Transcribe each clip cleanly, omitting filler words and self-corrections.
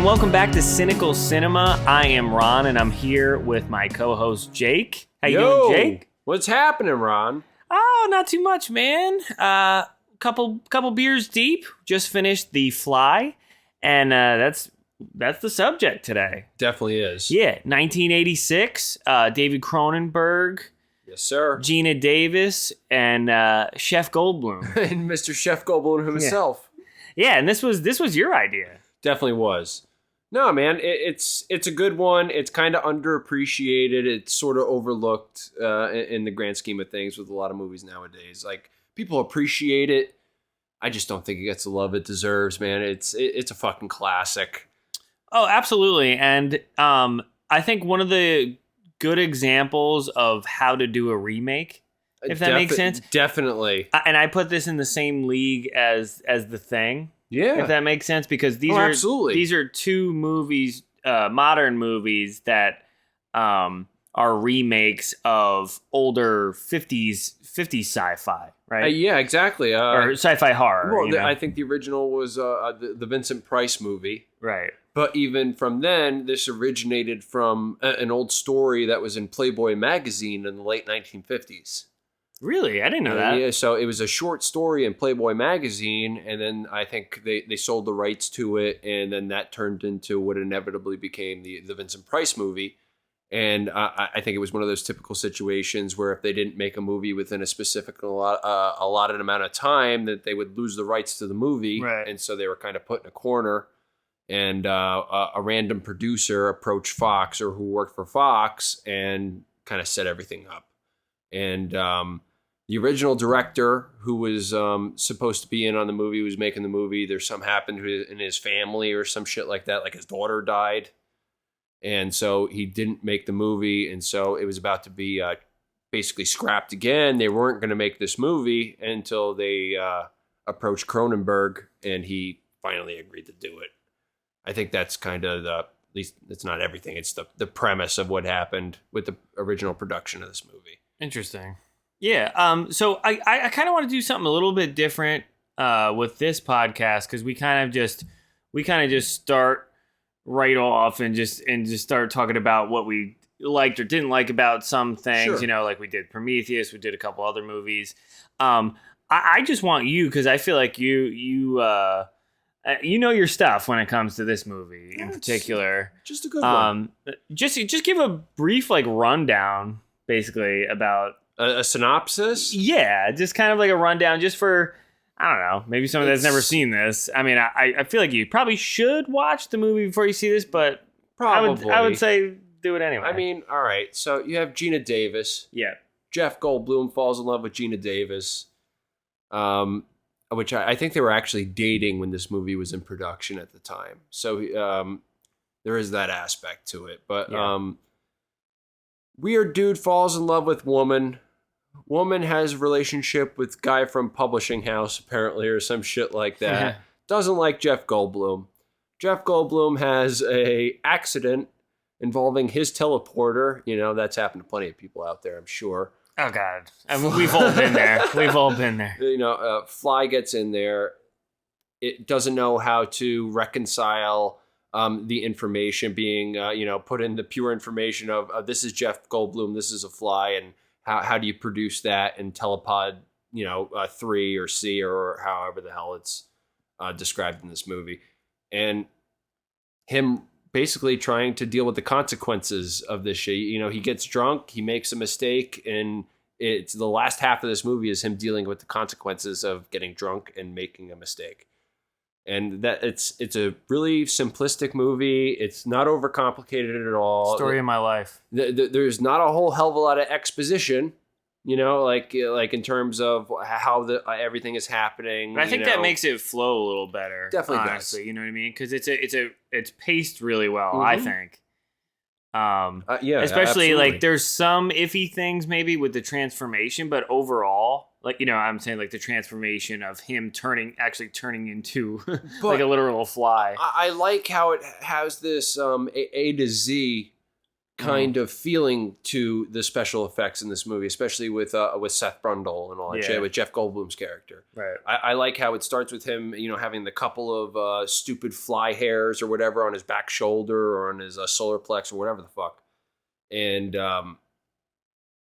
welcome back to Cynical Cinema. I am Ron, and I'm here with my co-host Jake. How you doing, Jake? What's happening, Ron? Oh, not too much, man. Couple beers deep. Just finished The Fly, and that's the subject today. Definitely is. Yeah, 1986. David Cronenberg. Yes, sir. Gina Davis and Chef Goldblum. And Mr. Chef Goldblum himself. Yeah, and this was your idea. Definitely was. No, man, it's a good one. It's kind of underappreciated. It's sort of overlooked in the grand scheme of things with a lot of movies nowadays. Like, people appreciate it. I just don't think it gets the love it deserves, man. It's a fucking classic. Oh, absolutely. And I think one of the good examples of how to do a remake, if that makes sense. Definitely. And I put this in the same league as The Thing. Yeah. If that makes sense, because these are two movies, modern movies that are remakes of older 50s sci-fi, right? Yeah, exactly. Or sci-fi horror. Well, I think the original was the Vincent Price movie. Right. But even from then, this originated from an old story that was in Playboy magazine in the late 1950s. Really? I didn't know that. Yeah, so it was a short story in Playboy magazine, and then I think they sold the rights to it, and then that turned into what inevitably became the Vincent Price movie. And I think it was one of those typical situations where if they didn't make a movie within a specific allotted amount of time, that they would lose the rights to the movie. Right. And so they were kind of put in a corner. And a random producer approached Fox, or who worked for Fox, and kind of set everything up. And the original director, who was supposed to be in on the movie, was making the movie. There's something happened in his family or some shit like that, like his daughter died. And so he didn't make the movie. And so it was about to be basically scrapped again. They weren't going to make this movie until they approached Cronenberg, and he finally agreed to do it. I think that's kind of at least it's not everything. It's the premise of what happened with the original production of this movie. Interesting. Yeah. So I kind of want to do something a little bit different with this podcast, because we kind of just start right off and just start talking about what we liked or didn't like about some things. Sure. You know, like we did Prometheus, we did a couple other movies. I just want you, because I feel like you know your stuff when it comes to this movie in particular. Just a good one. Just give a brief rundown, basically, about A synopsis? Yeah, just kind of like a rundown, just for, I don't know, maybe someone that's never seen this. I mean, I feel like you probably should watch the movie before you see this, but probably I would say do it anyway. I mean, all right. So you have Gina Davis. Yeah. Jeff Goldblum falls in love with Gina Davis. Which I think they were actually dating when this movie was in production at the time. So there is that aspect to it. But weird dude falls in love with woman. Woman has a relationship with guy from publishing house, apparently, or some shit like that. Doesn't like Jeff Goldblum. Jeff Goldblum has a accident involving his teleporter. You know, that's happened to plenty of people out there, I'm sure. Oh, God. I mean, we've all been there. We've all been there. You know, Fly gets in there. It doesn't know how to reconcile the information being, put in the pure information of this is Jeff Goldblum, this is a Fly, and how do you produce that in Telepod, 3 or C or however the hell it's described in this movie. And him basically trying to deal with the consequences of this shit. You know, he gets drunk, he makes a mistake, and it's the last half of this movie is him dealing with the consequences of getting drunk and making a mistake. And that it's a really simplistic movie. It's not overcomplicated at all. Story of my life. There's not a whole hell of a lot of exposition, like in terms of how everything is happening. But I think that makes it flow a little better. Definitely honestly, does. You know what I mean? Because it's paced really well. I think. Yeah, especially absolutely. there's some iffy things maybe with the transformation, but overall, I'm saying the transformation of him turning into like a literal fly. I like how it has this A to Z kind of feeling to the special effects in this movie, especially with Seth Brundle and all that shit, with Jeff Goldblum's character. Right. I like how it starts with him, having the couple of stupid fly hairs or whatever on his back shoulder or on his solar plex or whatever the fuck. And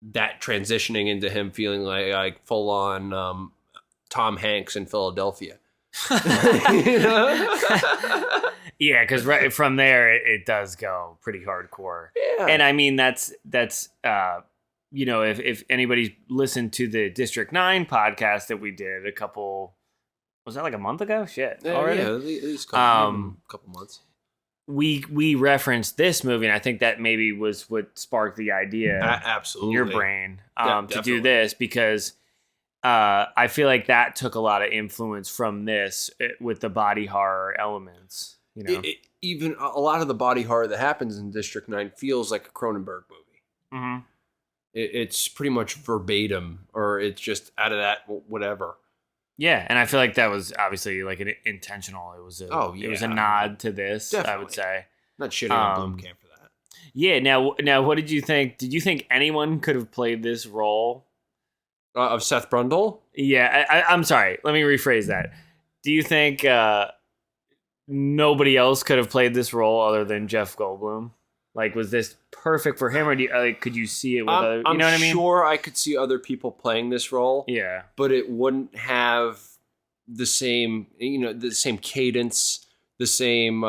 that transitioning into him feeling like full on Tom Hanks in Philadelphia. Yeah, because right from there it does go pretty hardcore. Yeah. And I mean that's if anybody's listened to the District 9 podcast that we did was that like a month ago? Shit. Already? Yeah, at least a couple months. We referenced this movie, and I think that maybe was what sparked the idea absolutely in your brain to definitely. do this, because I feel like that took a lot of influence from this with the body horror elements. Even a lot of the body horror that happens in District 9 feels like a Cronenberg movie. Mm-hmm. It's pretty much verbatim, or it's just out of that whatever. Yeah, and I feel like that was obviously like an intentional. It was a nod to this. Definitely. I would say. Not shitting on Blomkamp for that. Yeah. Now, what did you think? Did you think anyone could have played this role of Seth Brundle? Yeah, I'm sorry. Let me rephrase that. Do you think nobody else could have played this role other than Jeff Goldblum? Like, was this perfect for him, or could you see it with other? You know what I mean? I'm sure I could see other people playing this role. Yeah, but it wouldn't have the same, the same cadence, the same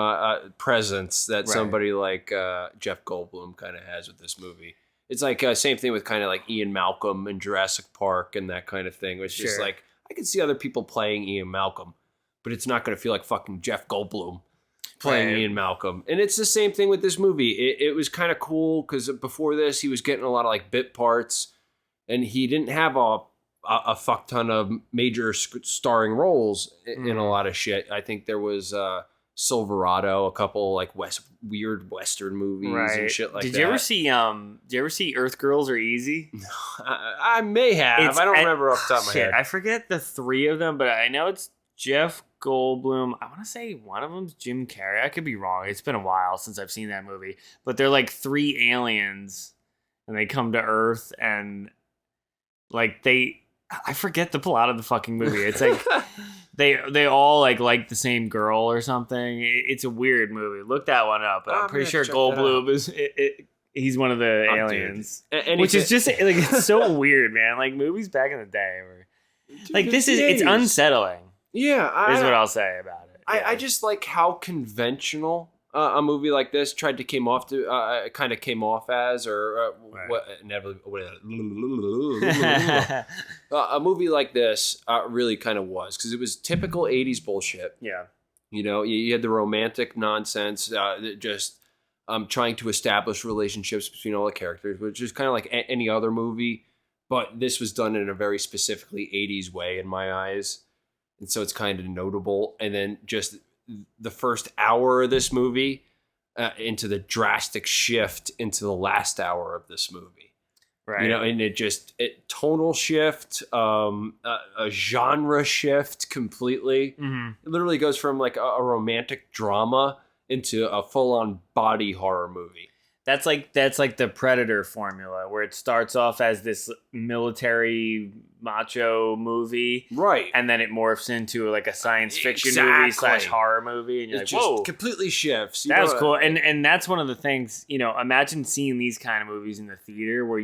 presence that somebody like Jeff Goldblum kind of has with this movie. It's like same thing with kind of like Ian Malcolm in Jurassic Park and that kind of thing. It's just like I could see other people playing Ian Malcolm, but it's not going to feel like fucking Jeff Goldblum playing Ian Malcolm. And it's the same thing with this movie. It was kind of cool because before this, he was getting a lot of like bit parts, and he didn't have a fuck ton of major starring roles in a lot of shit. I think there was Silverado, a couple like weird Western movies and shit like that. Did you ever see Earth Girls Are Easy? I may have. I don't remember off the top of my head. I forget the three of them, but I know it's Jeff Goldblum. I want to say one of them's Jim Carrey. I could be wrong. It's been a while since I've seen that movie. But they're like three aliens, and they come to Earth, and like I forget the plot of the fucking movie. It's like they all like the same girl or something. It's a weird movie. Look that one up. But I'm pretty sure Goldblum is he's one of the aliens, which is just like it's so weird, man. Like movies back in the day were like it's unsettling. Yeah, is what I'll say about it. Yeah. I just like how conventional a movie like this came off as, or a movie like this really kind of was, because it was typical 80s bullshit. Yeah, you had the romantic nonsense, just trying to establish relationships between all the characters, which is kind of like any other movie, but this was done in a very specifically 80s way in my eyes. And so it's kind of notable. And then just the first hour of this movie into the drastic shift into the last hour of this movie. Right. And it tonal shift, a genre shift completely. Mm-hmm. It literally goes from like a romantic drama into a full-on body horror movie. That's like the Predator formula, where it starts off as this military macho movie, right, and then it morphs into like a science fiction movie / horror movie, and you're like, whoa, completely shifts. That was cool, and that's one of the things. Imagine seeing these kind of movies in the theater, where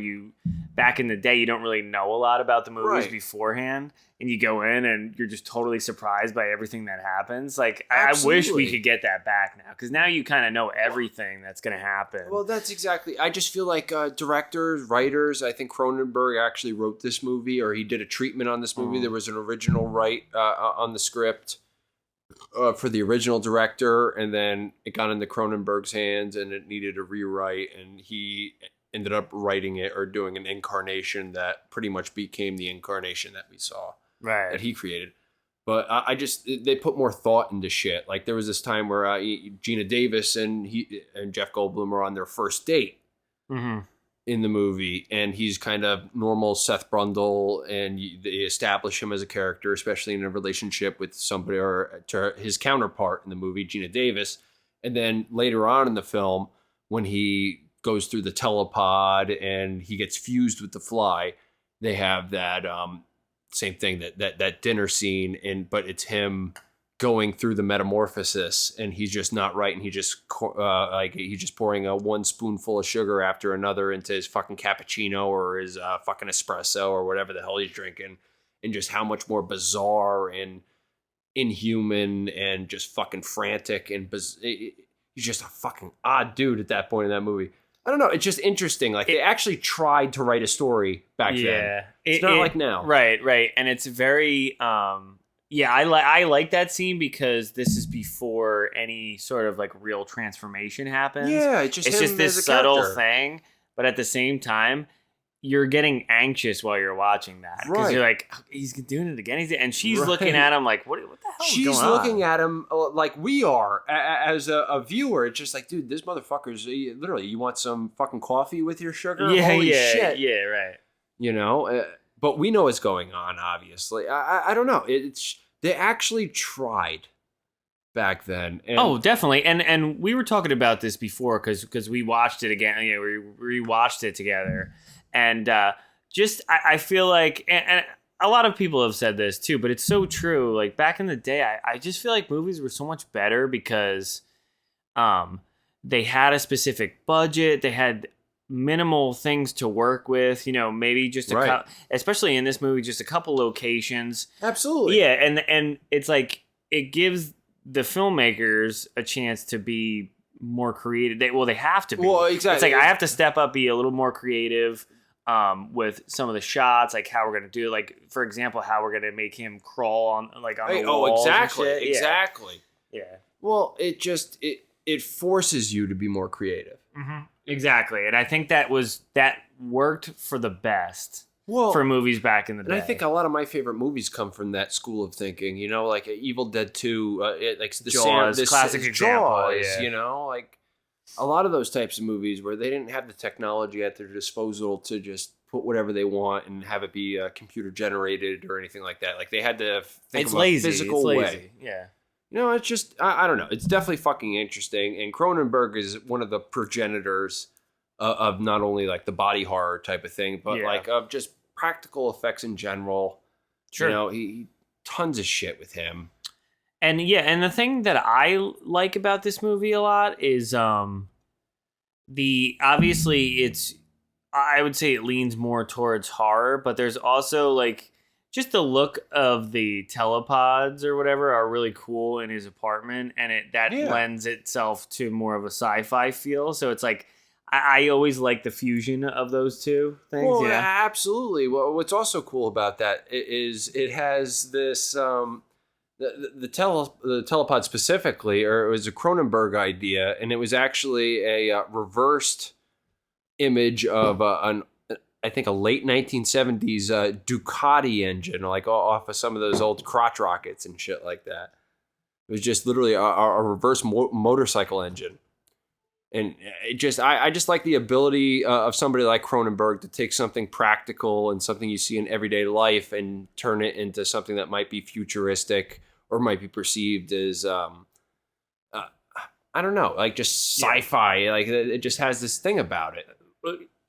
back in the day, you don't really know a lot about the movies beforehand, and you go in and you're just totally surprised by everything that happens. Like, I wish we could get that back now, because now you kind of know everything that's going to happen. Well, that's exactly. I just feel like directors, writers. I think Cronenberg actually wrote this movie, or he did a treatment on this movie. There was an original write on the script for the original director, and then it got into Cronenberg's hands, and it needed a rewrite, and he ended up writing it or doing an incarnation that pretty much became the incarnation that we saw, right, that he created. But they put more thought into shit. Like there was this time where Gina Davis and Jeff Goldblum were on their first date. Mm-hmm. In the movie, and he's kind of normal Seth Brundle, and they establish him as a character, especially in a relationship with somebody or to his counterpart in the movie, Gina Davis. And then later on in the film, when he goes through the telepod and he gets fused with the fly, they have that same thing, that dinner scene, but it's him going through the metamorphosis, and he's just not right, and he's just pouring one spoonful of sugar after another into his fucking cappuccino or his fucking espresso or whatever the hell he's drinking, and just how much more bizarre and inhuman and just fucking frantic and he's just a fucking odd dude at that point in that movie. I don't know. It's just interesting. Like, they actually tried to write a story back then. It's not like now. Right. And it's very, I like that scene because this is before any sort of like real transformation happens. Yeah, it's just this subtle thing. But at the same time, you're getting anxious while you're watching that. Because you're like, he's doing it again. And she's looking at him like, what the hell is going on? She's looking at him like we are as a viewer. It's just like, dude, this motherfucker's literally, you want some fucking coffee with your sugar? Holy shit. Yeah, right. You know, but we know what's going on, obviously. I don't know. They actually tried back then. And definitely. And we were talking about this before because we watched it again. You know, we rewatched it together. And I feel like, and a lot of people have said this too, but it's so true. Like, back in the day, I just feel like movies were so much better because they had a specific budget. They had minimal things to work with, you know, maybe just especially in this movie, just a couple locations. Absolutely. Yeah. And it's like, it gives the filmmakers a chance to be more creative. They have to be. Well, exactly. It's like, I have to step up, be a little more creative with some of the shots, like how we're going to do, like, for example, how we're going to make him crawl on the walls. Exactly. Yeah. Well, it forces you to be more creative. Mm-hmm. Exactly. And I think that worked for the best for movies back in the day. And I think a lot of my favorite movies come from that school of thinking, you know, like Evil Dead 2, like the Jaws, classic example. Jaws, you know, like a lot of those types of movies where they didn't have the technology at their disposal to just put whatever they want and have it be computer generated or anything like that. Like, they had to think of a physical way. Yeah. You know, it's just, I don't know. It's definitely fucking interesting. And Cronenberg is one of the progenitors of not only like the body horror type of thing, but like of just practical effects in general. Sure. You know, he tons of shit with him. And and the thing that I like about this movie a lot is obviously I would say it leans more towards horror, but there's also like just the look of the telepods or whatever are really cool in his apartment, and that lends itself to more of a sci-fi feel. So it's like, I always like the fusion of those two things. Well, absolutely. Well, what's also cool about that is it has this the telepod specifically, or it was a Cronenberg idea, and it was actually a reversed image of I think a late 1970s Ducati engine, like off of some of those old crotch rockets and shit like that. It was just literally a reverse motorcycle engine. And I just like the ability of somebody like Cronenberg to take something practical and something you see in everyday life and turn it into something that might be futuristic or might be perceived as, I don't know, like just sci-fi. Like, it just has this thing about it.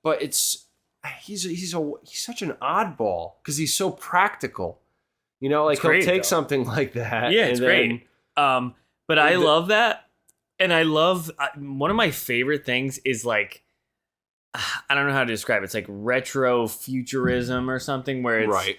But he's such an oddball because he's so practical. You know, like, he'll take something like that. Yeah, it's great. But I love that. And I love, one of my favorite things is like, I don't know how to describe it. It's like retro futurism or something where it's, right.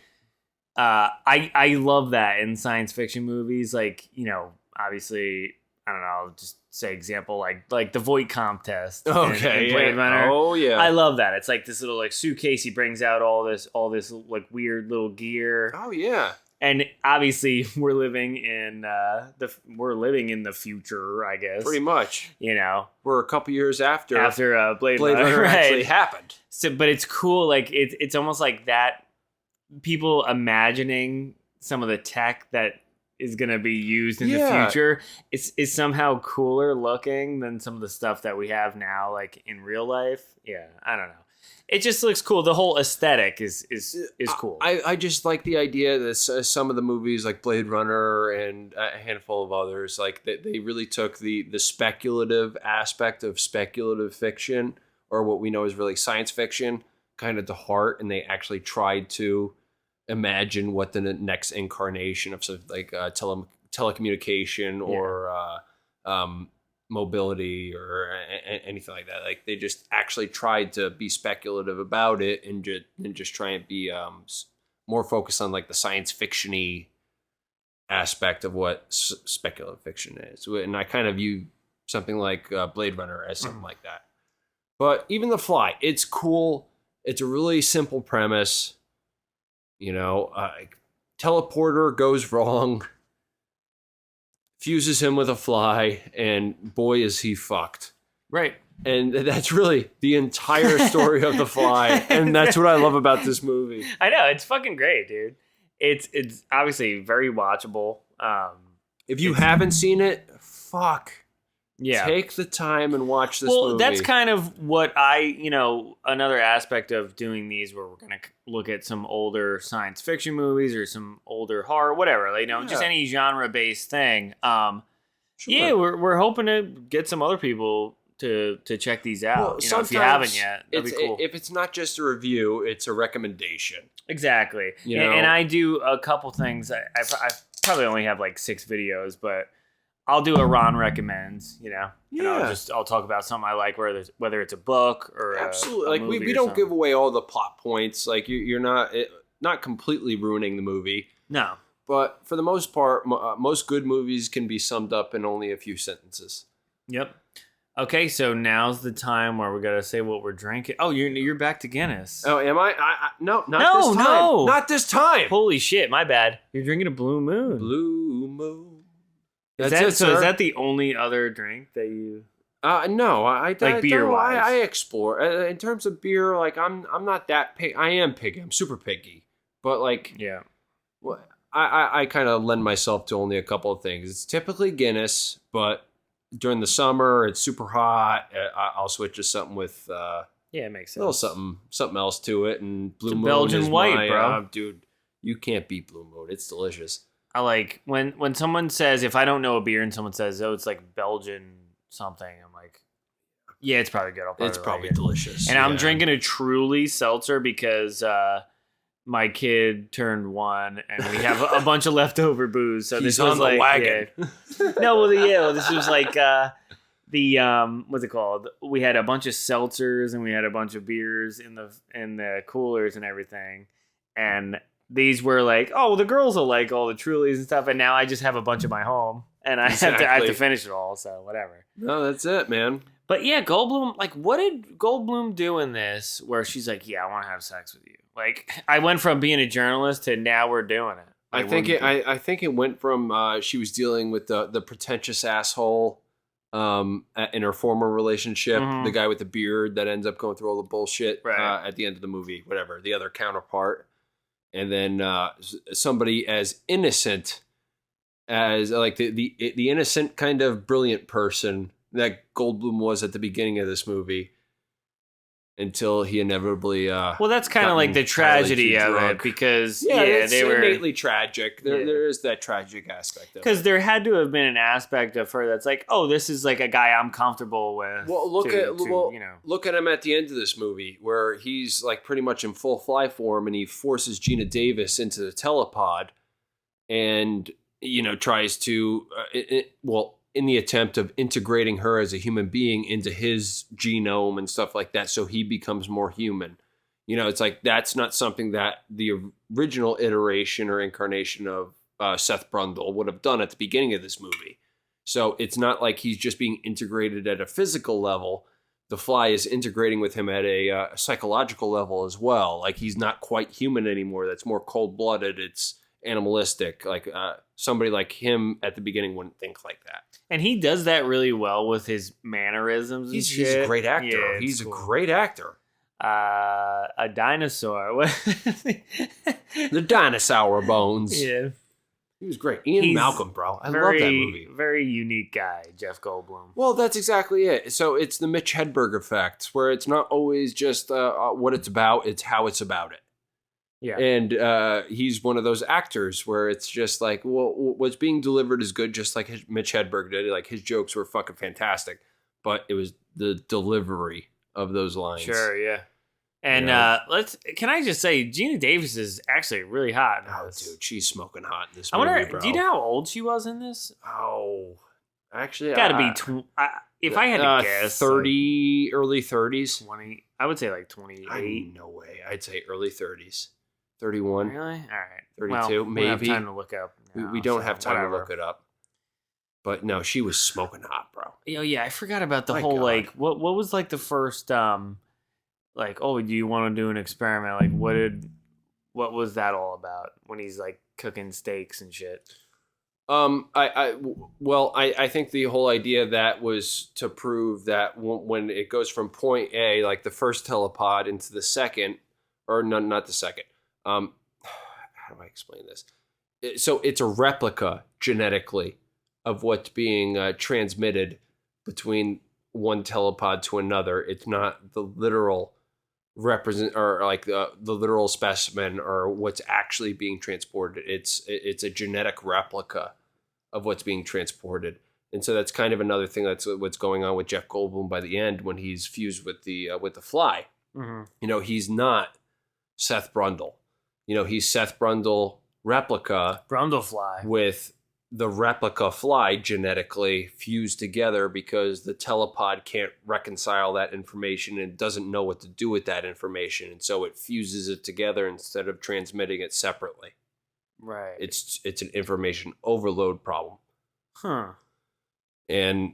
I love that in science fiction movies. Like, you know, obviously, I don't know, I'll just say example, like the Voight contest. Okay. In Blade Runner. Oh yeah. I love that. It's like this little like suitcase. He brings out all this like weird little gear. Oh yeah. And obviously, we're living in the future, I guess. Pretty much. You know, we're a couple years after Blade Runner actually happened. So, but it's cool. Like it's almost like that. People imagining some of the tech that is going to be used in the future is somehow cooler looking than some of the stuff that we have now, like in real life. Yeah, I don't know. It just looks cool. The whole aesthetic is cool. I just like the idea that some of the movies like Blade Runner and a handful of others, like they really took the speculative aspect of speculative fiction or what we know is really science fiction kind of to heart, and they actually tried to imagine what the next incarnation of something like telecommunication or mobility or anything like that. Like they just actually tried to be speculative about it and just try and be more focused on like the science fiction-y aspect of what speculative fiction is. And I kind of view something like Blade Runner as something like that. But even The Fly, it's cool. It's a really simple premise. You know, teleporter goes wrong, fuses him with a fly, and boy, is he fucked. Right. And that's really the entire story of The Fly. And that's what I love about this movie. I know. It's fucking great, dude. It's obviously very watchable. If you haven't seen it, fuck. Yeah. Take the time and watch this movie. Well, that's kind of what another aspect of doing these where we're going to look at some older science fiction movies or some older horror, whatever, just any genre-based thing. Sure. Yeah, we're hoping to get some other people to check these out. Well, if you haven't yet, that'd be cool. If it's not just a review, it's a recommendation. Exactly. And I do a couple things. I probably only have like 6 videos, but I'll do a Ron recommends, Yeah. And I'll talk about something I like, whether it's a book or absolutely. a movie we don't give away all the plot points. Like you're not completely ruining the movie. No. But for the most part, most good movies can be summed up in only a few sentences. Yep. Okay, so now's the time where we gotta say what we're drinking. Oh, you're back to Guinness. Oh, am I? No, not this time. No, not this time. Holy shit, my bad. You're drinking a Blue Moon. Blue Moon. Is that the only other drink that you? No, I like beer wise. I explore in terms of beer. Like I'm not that pig. I am piggy. I'm super piggy. But like, yeah, well, I kind of lend myself to only a couple of things. It's typically Guinness, but during the summer it's super hot. I'll switch to something with it makes sense. A little something else to it. And Blue Moon Belgian is white, bro. Dude, you can't beat Blue Moon. It's delicious. I like when someone says, if I don't know a beer and someone says, oh, it's like Belgian something, I'm like, yeah, it's probably good. It's probably delicious. And I'm drinking a Truly seltzer because my kid turned 1 and we have a bunch of leftover booze. So this was on the wagon. Yeah. This was like what's it called? We had a bunch of seltzers and we had a bunch of beers in the coolers and everything. And these were like, oh, well, the girls will like all the Trulies and stuff, and now I just have a bunch of my home, and I have to finish it all, so whatever. No, that's it, man. But yeah, Goldblum, like, what did Goldblum do in this where she's like, yeah, I want to have sex with you? Like, I went from being a journalist to now we're doing it. Like, I think it went from she was dealing with the pretentious asshole in her former relationship, the guy with the beard that ends up going through all the bullshit at the end of the movie, whatever, the other counterpart. And then somebody as innocent as like the innocent kind of brilliant person that Goldblum was at the beginning of this movie, until he inevitably. Well, that's kind of like the tragedy of it, because they were innately tragic. tragic. There is that tragic aspect of it. Because there had to have been an aspect of her that's like, oh, this is like a guy I'm comfortable with. Well, look at him at the end of this movie, where he's like pretty much in full fly form, and he forces Gina Davis into the telepod, and tries to in the attempt of integrating her as a human being into his genome and stuff like that, so he becomes more human. It's like that's not something that the original iteration or incarnation of Seth Brundle would have done at the beginning of this movie. So it's not like he's just being integrated at a physical level. The Fly is integrating with him at a psychological level as well. Like he's not quite human anymore. That's more cold-blooded. It's animalistic. Like somebody like him at the beginning wouldn't think like that. And he does that really well with his mannerisms. He's a great actor. Yeah, he's cool. a great actor. A dinosaur. The dinosaur bones. Yeah. He was great. He's Malcolm, bro. I love that movie. Very unique guy, Jeff Goldblum. Well, that's exactly it. So it's the Mitch Hedberg effect, where it's not always just what it's about, it's how it's about it. Yeah. And he's one of those actors where it's just like, well, what's being delivered is good, just like Mitch Hedberg did. Like his jokes were fucking fantastic, but it was the delivery of those lines. Sure, yeah. And can I just say, Gina Davis is actually really hot in this. Dude, she's smoking hot in this I movie, wonder, bro. do you know how old she was in this? Oh, actually, Gotta be, if I had to guess, 30, early 30s. 20, I would say like 28. No way. I'd say early 30s. 31. Really? All right. 32, well, maybe. We don't have time to look up. We don't have time to look it up. But no, she was smoking hot, bro. Oh yeah, I forgot about the My whole God. like what was like the first like, oh, do you want to do an experiment? Like what was that all about when he's like cooking steaks and shit? I think the whole idea of that was to prove that when it goes from point A, like the first telepod, into the second, or not the second. How do I explain this? So it's a replica genetically of what's being transmitted between one telepod to another. It's not the literal represent, or like the literal specimen, or what's actually being transported. It's a genetic replica of what's being transported. And so that's kind of another thing that's what's going on with Jeff Goldblum by the end when he's fused with the Fly. Mm-hmm. You know, he's not Seth Brundle. You know, he's Seth Brundle replica Brundlefly with the replica Fly genetically fused together because the telepod can't reconcile that information and doesn't know what to do with that information. And so it fuses it together instead of transmitting it separately. Right. It's an information overload problem. Huh. And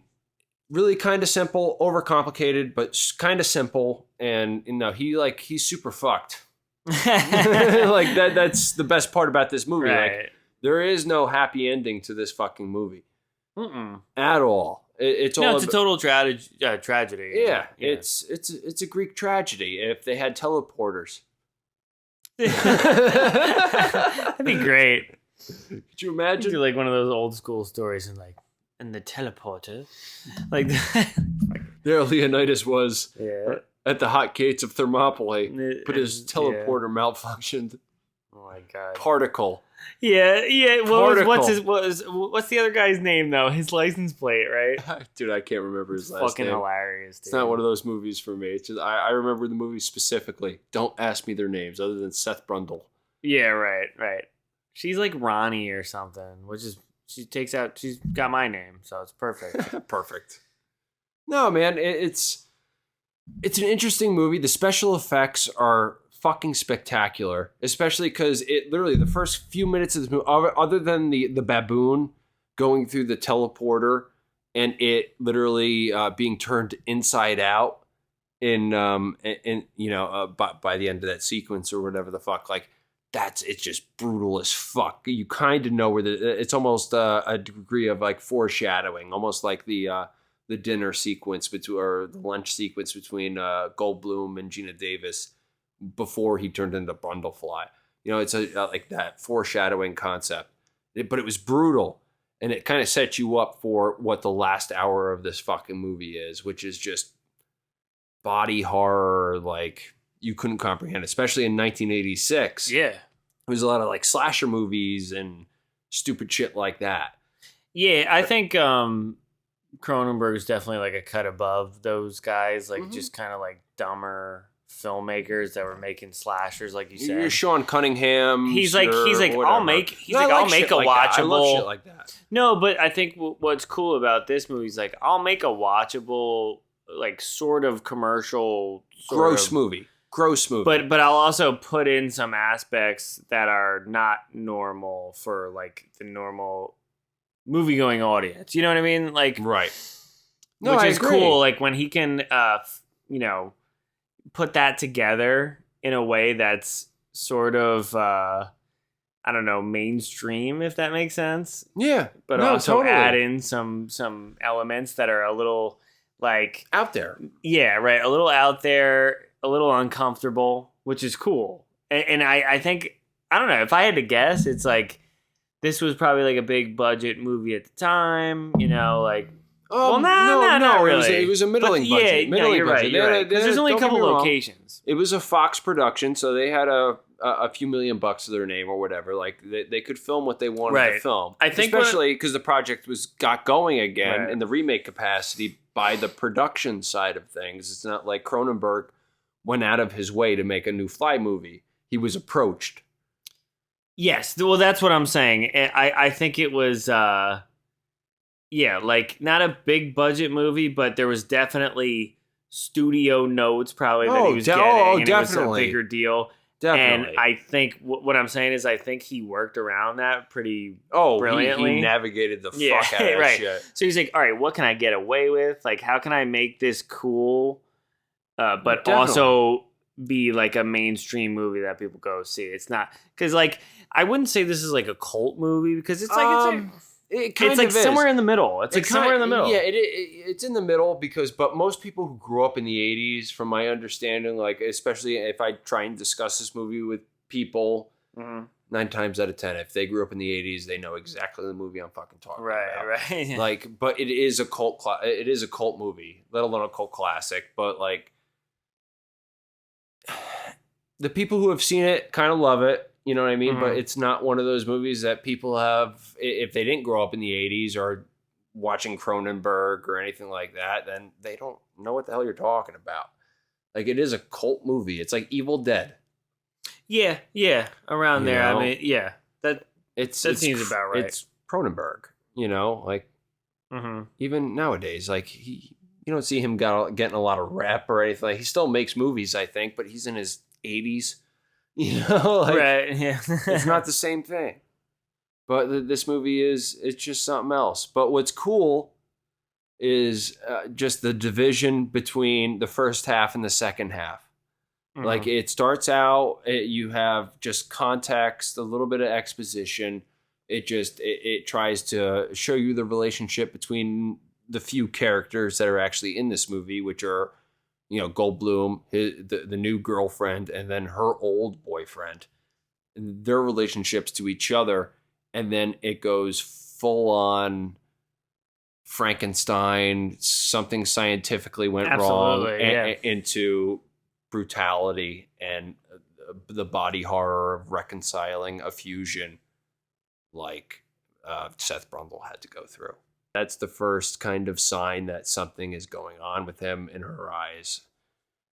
really kind of simple, overcomplicated, but kind of simple. And you know, he's super fucked. Like that's the best part about this movie. Right. Like, there is no happy ending to this fucking movie. Mm-mm. At all. It's all it's a total tragedy. Yeah, it's a Greek tragedy if they had teleporters. That'd be great. Could you imagine? Do like one of those old school stories and the teleporter, like There, Leonidas was yeah. at the hot gates of Thermopylae, but his teleporter malfunctioned. Oh my god! Particle. Yeah. Particle. What's the other guy's name though? His license plate, right? Dude, I can't remember his last name. Fucking hilarious. Dude. It's not one of those movies for me. It's just I remember the movie specifically. Don't ask me their names other than Seth Brundle. Yeah, right. She's like Ronnie or something, which is she's got my name, so it's perfect. Perfect. No, man, it's an interesting movie. The special effects are fucking spectacular, especially because it literally the first few minutes of this movie, other than the baboon going through the teleporter and it literally being turned inside out by the end of that sequence or whatever the fuck, like it's just brutal as fuck. You kind of know where it's almost a degree of like foreshadowing, almost like the dinner sequence or the lunch sequence between Goldblum and Gina Davis before he turned into Brundlefly. You know, it's like that foreshadowing concept. But it was brutal, and it kind of set you up for what the last hour of this fucking movie is, which is just body horror like you couldn't comprehend, especially in 1986. Yeah. There was a lot of like slasher movies and stupid shit like that. Yeah, I think Cronenberg's definitely like a cut above those guys, like just kind of like dumber filmmakers that were making slashers, like you said. You're Sean Cunningham. He's like whatever. I'll make a watchable. I love shit like that. No, but I think what's cool about this movie is like I'll make a watchable, like sort of commercial, gross movie. But I'll also put in some aspects that are not normal for like the normal movie going audience. You know what I mean? Like right. No, which is cool. Like when he can, put that together in a way that's sort of, I don't know, mainstream, if that makes sense. Yeah. But also totally add in some elements that are a little like out there. Yeah, right. A little out there, a little uncomfortable, which is cool. And I think, I don't know, if I had to guess, it's like, this was probably like a big budget movie at the time, you know, like. Well, not really. It was a middling budget. You're right. There's only a couple locations. It was a Fox production, so they had a few $1 million to their name or whatever. Like they could film what they wanted to film. I think especially because the project got going again in the remake capacity by the production side of things. It's not like Cronenberg went out of his way to make a new Fly movie. He was approached. Yes, well, that's what I'm saying. I think it was, yeah, like not a big budget movie, but there was definitely studio notes probably that he was getting. And definitely. It was a bigger deal. Definitely. And I think what I'm saying is I think he worked around that pretty He brilliantly. navigated the fuck out of that shit. So he's like, all right, what can I get away with? Like, how can I make this cool, but also be like a mainstream movie that people go see? It's not, because like, I wouldn't say this is like a cult movie, because it's like, it's like somewhere in the middle. It's like somewhere in the middle. Yeah, it's in the middle but most people who grew up in the 80s, from my understanding, like, especially if I try and discuss this movie with people, 9 times out of 10, if they grew up in the 80s, they know exactly the movie I'm fucking talking about. Right. Like, but it is a cult it is a cult movie, let alone a cult classic. But like, the people who have seen it kind of love it. You know what I mean? But it's not one of those movies that people have, if they didn't grow up in the 80s or watching Cronenberg or anything like that, then they don't know what the hell you're talking about. Like, it is a cult movie. It's like Evil Dead. Yeah, around there. I mean, yeah, that seems about right. It's Cronenberg, like, even nowadays, like, you don't see him getting a lot of rep or anything. Like, he still makes movies, I think, but he's in his 80s. Like, right? Yeah, it's not the same thing. But this movie it's just something else. But what's cool is just the division between the first half and the second half. Like, it starts out, you have just context, a little bit of exposition. It tries to show you the relationship between the few characters that are actually in this movie, which are, Goldblum, the new girlfriend, and then her old boyfriend, and their relationships to each other. And then it goes full on Frankenstein, something scientifically went wrong, into brutality and the body horror of reconciling a fusion like Seth Brundle had to go through. That's the first kind of sign that something is going on with him in her eyes,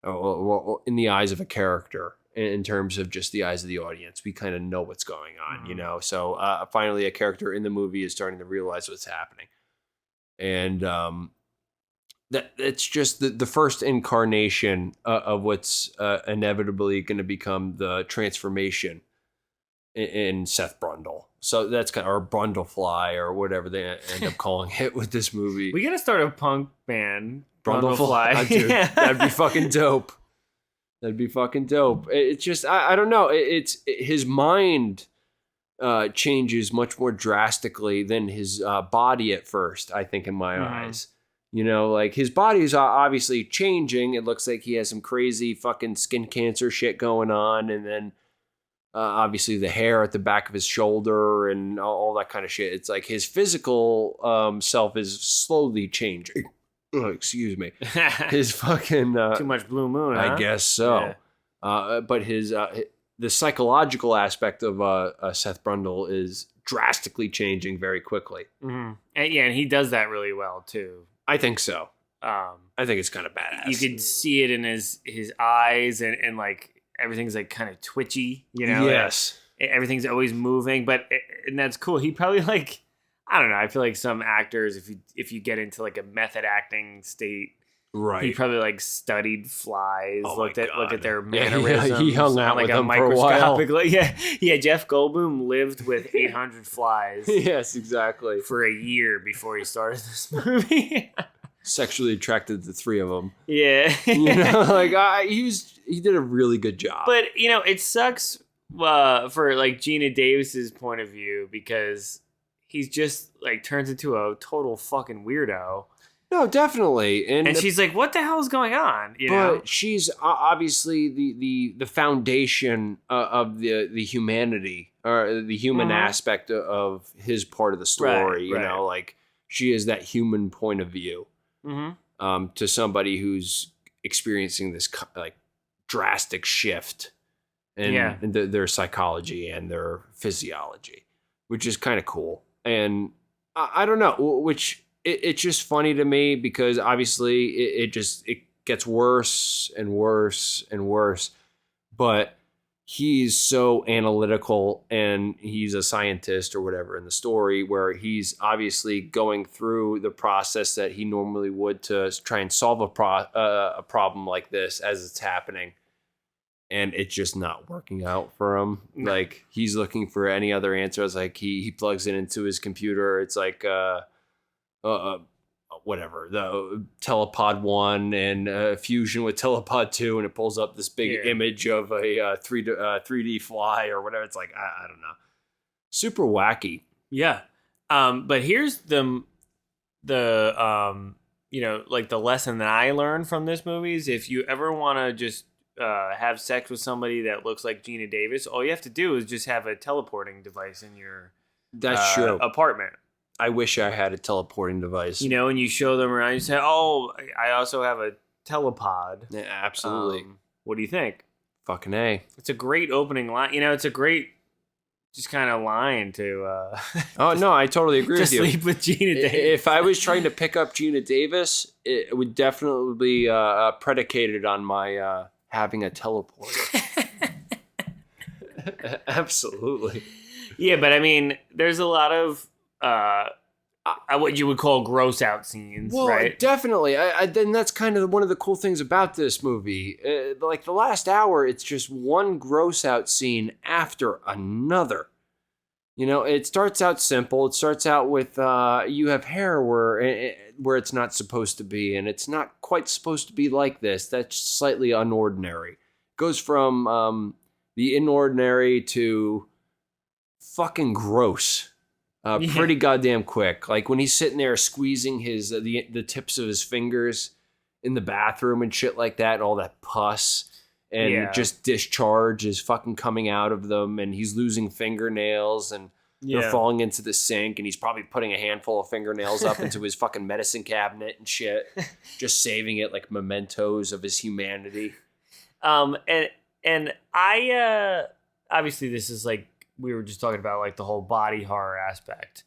or in the eyes of a character. In terms of just the eyes of the audience, we kind of know what's going on, So finally, a character in the movie is starting to realize what's happening, and that's just the first incarnation of what's inevitably going to become the transformation in Seth Brundle. So that's kind of, or Brundlefly, or whatever they end up calling it with this movie. We gotta start a punk band, Brundlefly. Dude, that'd be fucking dope. That'd be fucking dope. It's just, I don't know. It's his mind changes much more drastically than his body at first, I think, in my eyes. Like, his body is obviously changing. It looks like he has some crazy fucking skin cancer shit going on. And then obviously the hair at the back of his shoulder and all that kind of shit. It's like his physical self is slowly changing. Oh, excuse me. His fucking too much blue moon, huh? I guess so. Yeah. But his the psychological aspect of Seth Brundle is drastically changing very quickly. And he does that really well too. I think so. I think it's kind of badass. You could see it in his eyes, and like everything's like kind of twitchy, Yes. Everything's always moving, and that's cool. He probably, like, I don't know. I feel like some actors, if you get into like a method acting state, right? He probably like studied flies, looked at their mannerisms. Yeah, he hung out like with them for a while. Yeah. Jeff Goldblum lived with 800 flies. Yes, exactly. For a year before he started this movie. Sexually attracted to 3 of them. Yeah, he did a really good job. But it sucks for like Gina Davis's point of view, because he's just like turns into a total fucking weirdo. No, definitely, and she's like, "What the hell is going on?" But she's obviously the foundation of the humanity, or the human aspect of his part of the story. Right. Like, she is that human point of view to somebody who's experiencing this like drastic shift in their psychology and their physiology, which is kind of cool. And I don't know, which it's just funny to me because obviously it gets worse and worse and worse. But he's so analytical and he's a scientist or whatever in the story where he's obviously going through the process that he normally would to try and solve a problem like this as it's happening. And it's just not working out for him. No. Like he's looking for any other answer. It's like he plugs it into his computer. It's like whatever, the Telepod 1 and fusion with Telepod 2, and it pulls up this big image of a 3D fly or whatever. It's like I don't know, super wacky. Yeah. But here's the like the lesson that I learned from this movie is if you ever want to just have sex with somebody that looks like Gina Davis, all you have to do is just have a teleporting device in your That's true. apartment. I wish I had a teleporting device. And you show them around. You say, "Oh, I also have a telepod." Yeah, absolutely. What do you think? Fucking A. It's a great opening line. It's a great just kind of line to. Oh no, I totally agree with you. Sleep with Gina Davis. If I was trying to pick up Gina Davis, it would definitely be predicated on my having a teleporter. Absolutely. Yeah, but I mean, there's a lot of what you would call gross out scenes, well, right? Definitely. Then that's kind of one of the cool things about this movie. Like the last hour, it's just one gross out scene after another. It starts out simple. It starts out with you have hair where it's not supposed to be, and it's not quite supposed to be like this. That's slightly unordinary. It goes from the inordinary to fucking gross. Pretty goddamn quick. Like when he's sitting there squeezing his the tips of his fingers in the bathroom and shit like that, and all that pus and just discharge is fucking coming out of them, and he's losing fingernails and they're falling into the sink, and he's probably putting a handful of fingernails up into his fucking medicine cabinet and shit, just saving it like mementos of his humanity. And I obviously this is like. We were just talking about like the whole body horror aspect.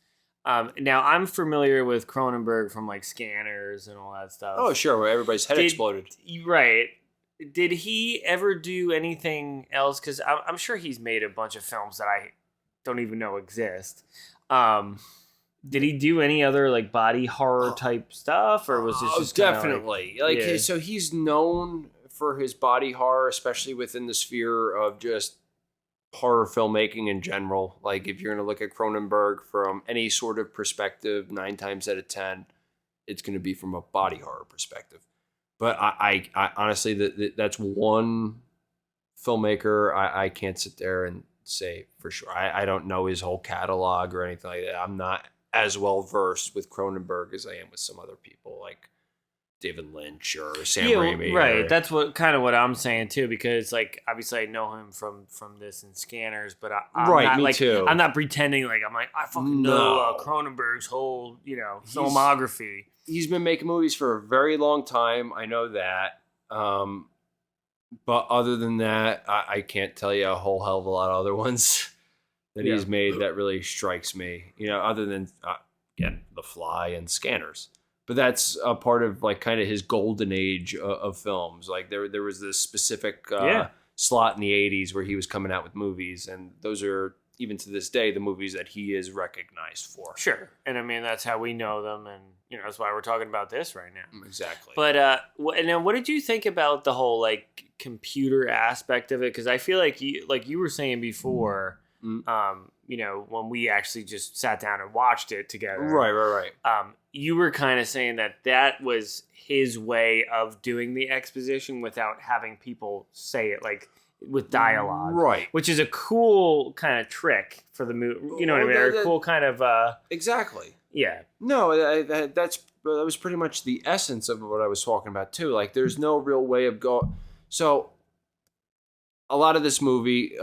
Now I'm familiar with Cronenberg from like Scanners and all that stuff. Oh, sure. Where everybody's head exploded. Right. Did he ever do anything else? Because I'm sure he's made a bunch of films that I don't even know exist. Did he do any other like body horror type stuff, or was this just definitely so he's known for his body horror, especially within the sphere of just horror filmmaking in general. Like if you're going to look at Cronenberg from any sort of perspective, 9 times out of 10, it's going to be from a body horror perspective. But I honestly, that's one filmmaker I can't sit there and say for sure. I don't know his whole catalog or anything like that. I'm not as well versed with Cronenberg as I am with some other people like David Lynch or Sam Raimi. Right. That's what I'm saying too, because like obviously I know him from this and Scanners, but I'm not, me like, too. I'm not pretending like I'm like I fucking know Cronenberg's whole filmography. He's been making movies for a very long time. I know that. But other than that, I can't tell you a whole hell of a lot of other ones that he's made that really strikes me. Other than again The Fly and Scanners. But that's a part of like kind of his golden age of films. Like there was this specific slot in the 80s where he was coming out with movies, and those are even to this day the movies that he is recognized for. Sure, and I mean that's how we know them, and that's why we're talking about this right now. Exactly. But and then what did you think about the whole like computer aspect of it? Because I feel like you were saying before. When we actually just sat down and watched it together. Right. You were kind of saying that was his way of doing the exposition without having people say it, like with dialogue. Right. Which is a cool kind of trick for the movie. You know what I mean? Or a cool kind of... Exactly. Yeah. No, that was pretty much the essence of what I was talking about too. Like there's no real way of going... So a lot of this movie...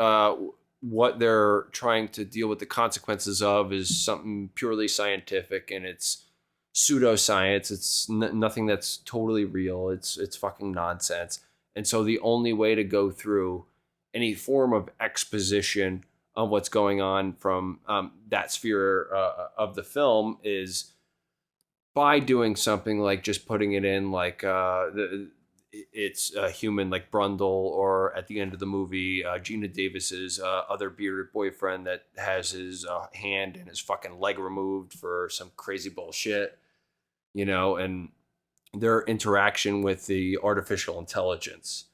what they're trying to deal with the consequences of is something purely scientific, and it's pseudoscience. It's nothing that's totally real. It's fucking nonsense. And so the only way to go through any form of exposition of what's going on from that sphere of the film is by doing something like just putting it in like it's a human like Brundle, or at the end of the movie, Gina Davis's other bearded boyfriend that has his hand and his fucking leg removed for some crazy bullshit, and their interaction with the artificial intelligence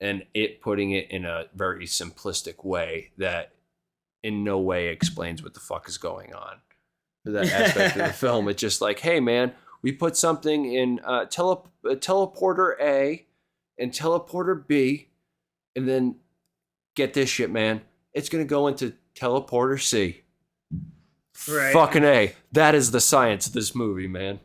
and it putting it in a very simplistic way that in no way explains what the fuck is going on. For that aspect of the film, it's just like, hey man, we put something in teleporter A and teleporter B, and then get this shit, man, it's gonna go into teleporter C. Right. Fucking A. That is the science of this movie, man.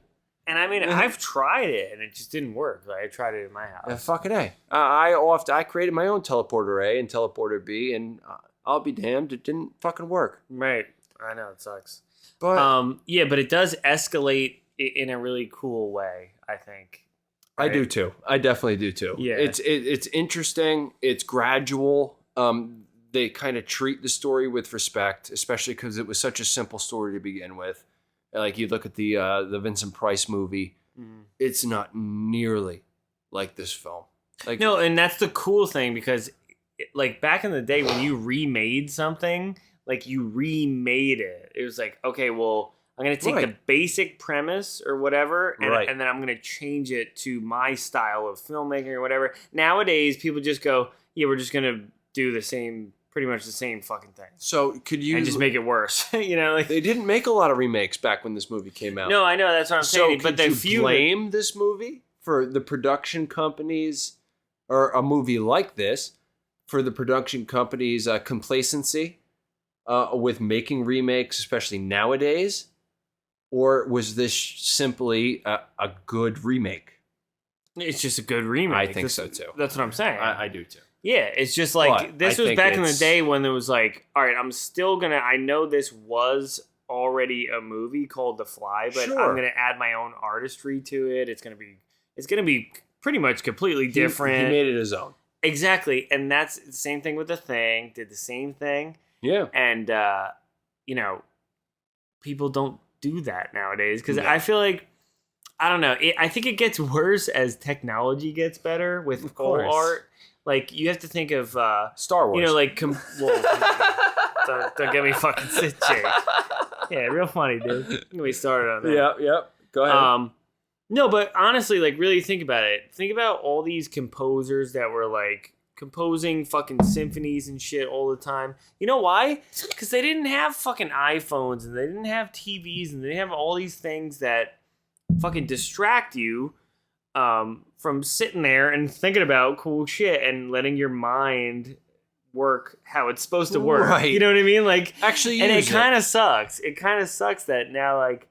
And I mean, I've tried it and it just didn't work. Like, I tried it in my house. Fucking A. I created my own teleporter A and teleporter B, and I'll be damned, it didn't fucking work. Right. I know, it sucks. But yeah, but it does escalate in a really cool way, I think. Right? I do too. I definitely do too. Yeah. It's interesting. It's gradual. They kind of treat the story with respect, especially because it was such a simple story to begin with. Like you look at the Vincent Price movie, it's not nearly like this film. Like, no, and that's the cool thing, because like back in the day when you remade something, like you remade it. It was like, okay, well, I'm going to take the basic premise or whatever, and then I'm going to change it to my style of filmmaking or whatever. Nowadays, people just go, yeah, we're just going to do pretty much the same fucking thing. So could you... And just make it worse. Like, they didn't make a lot of remakes back when this movie came out. No, I know, that's what I'm saying. But could you blame this movie for the production companies, or a movie like this, for the production companies' complacency with making remakes, especially nowadays? Or was this simply a good remake? It's just a good remake. I think so too. That's what I'm saying. I do too. Yeah, it's just like, this was back in the day when there was like, all right, I know this was already a movie called The Fly, but I'm gonna add my own artistry to it. It's gonna be pretty much completely different. He made it his own. Exactly, and that's the same thing with The Thing. Did the same thing. Yeah, and people don't do that nowadays, because I feel like, I don't know. I think it gets worse as technology gets better with all art. Like, you have to think of Star Wars. Don't get me fucking sick, Jake. Yeah, real funny, dude. Get me started on that. Yep. Go ahead. No, but honestly, like, really think about it. Think about all these composers that were like composing fucking symphonies and shit all the time. You know why? Because they didn't have fucking iPhones, and they didn't have TVs, and they didn't have all these things that fucking distract you from sitting there and thinking about cool shit and letting your mind work how it's supposed to work. Right. You know what I mean? Like, actually, and it kind of sucks. It kind of sucks that now, like,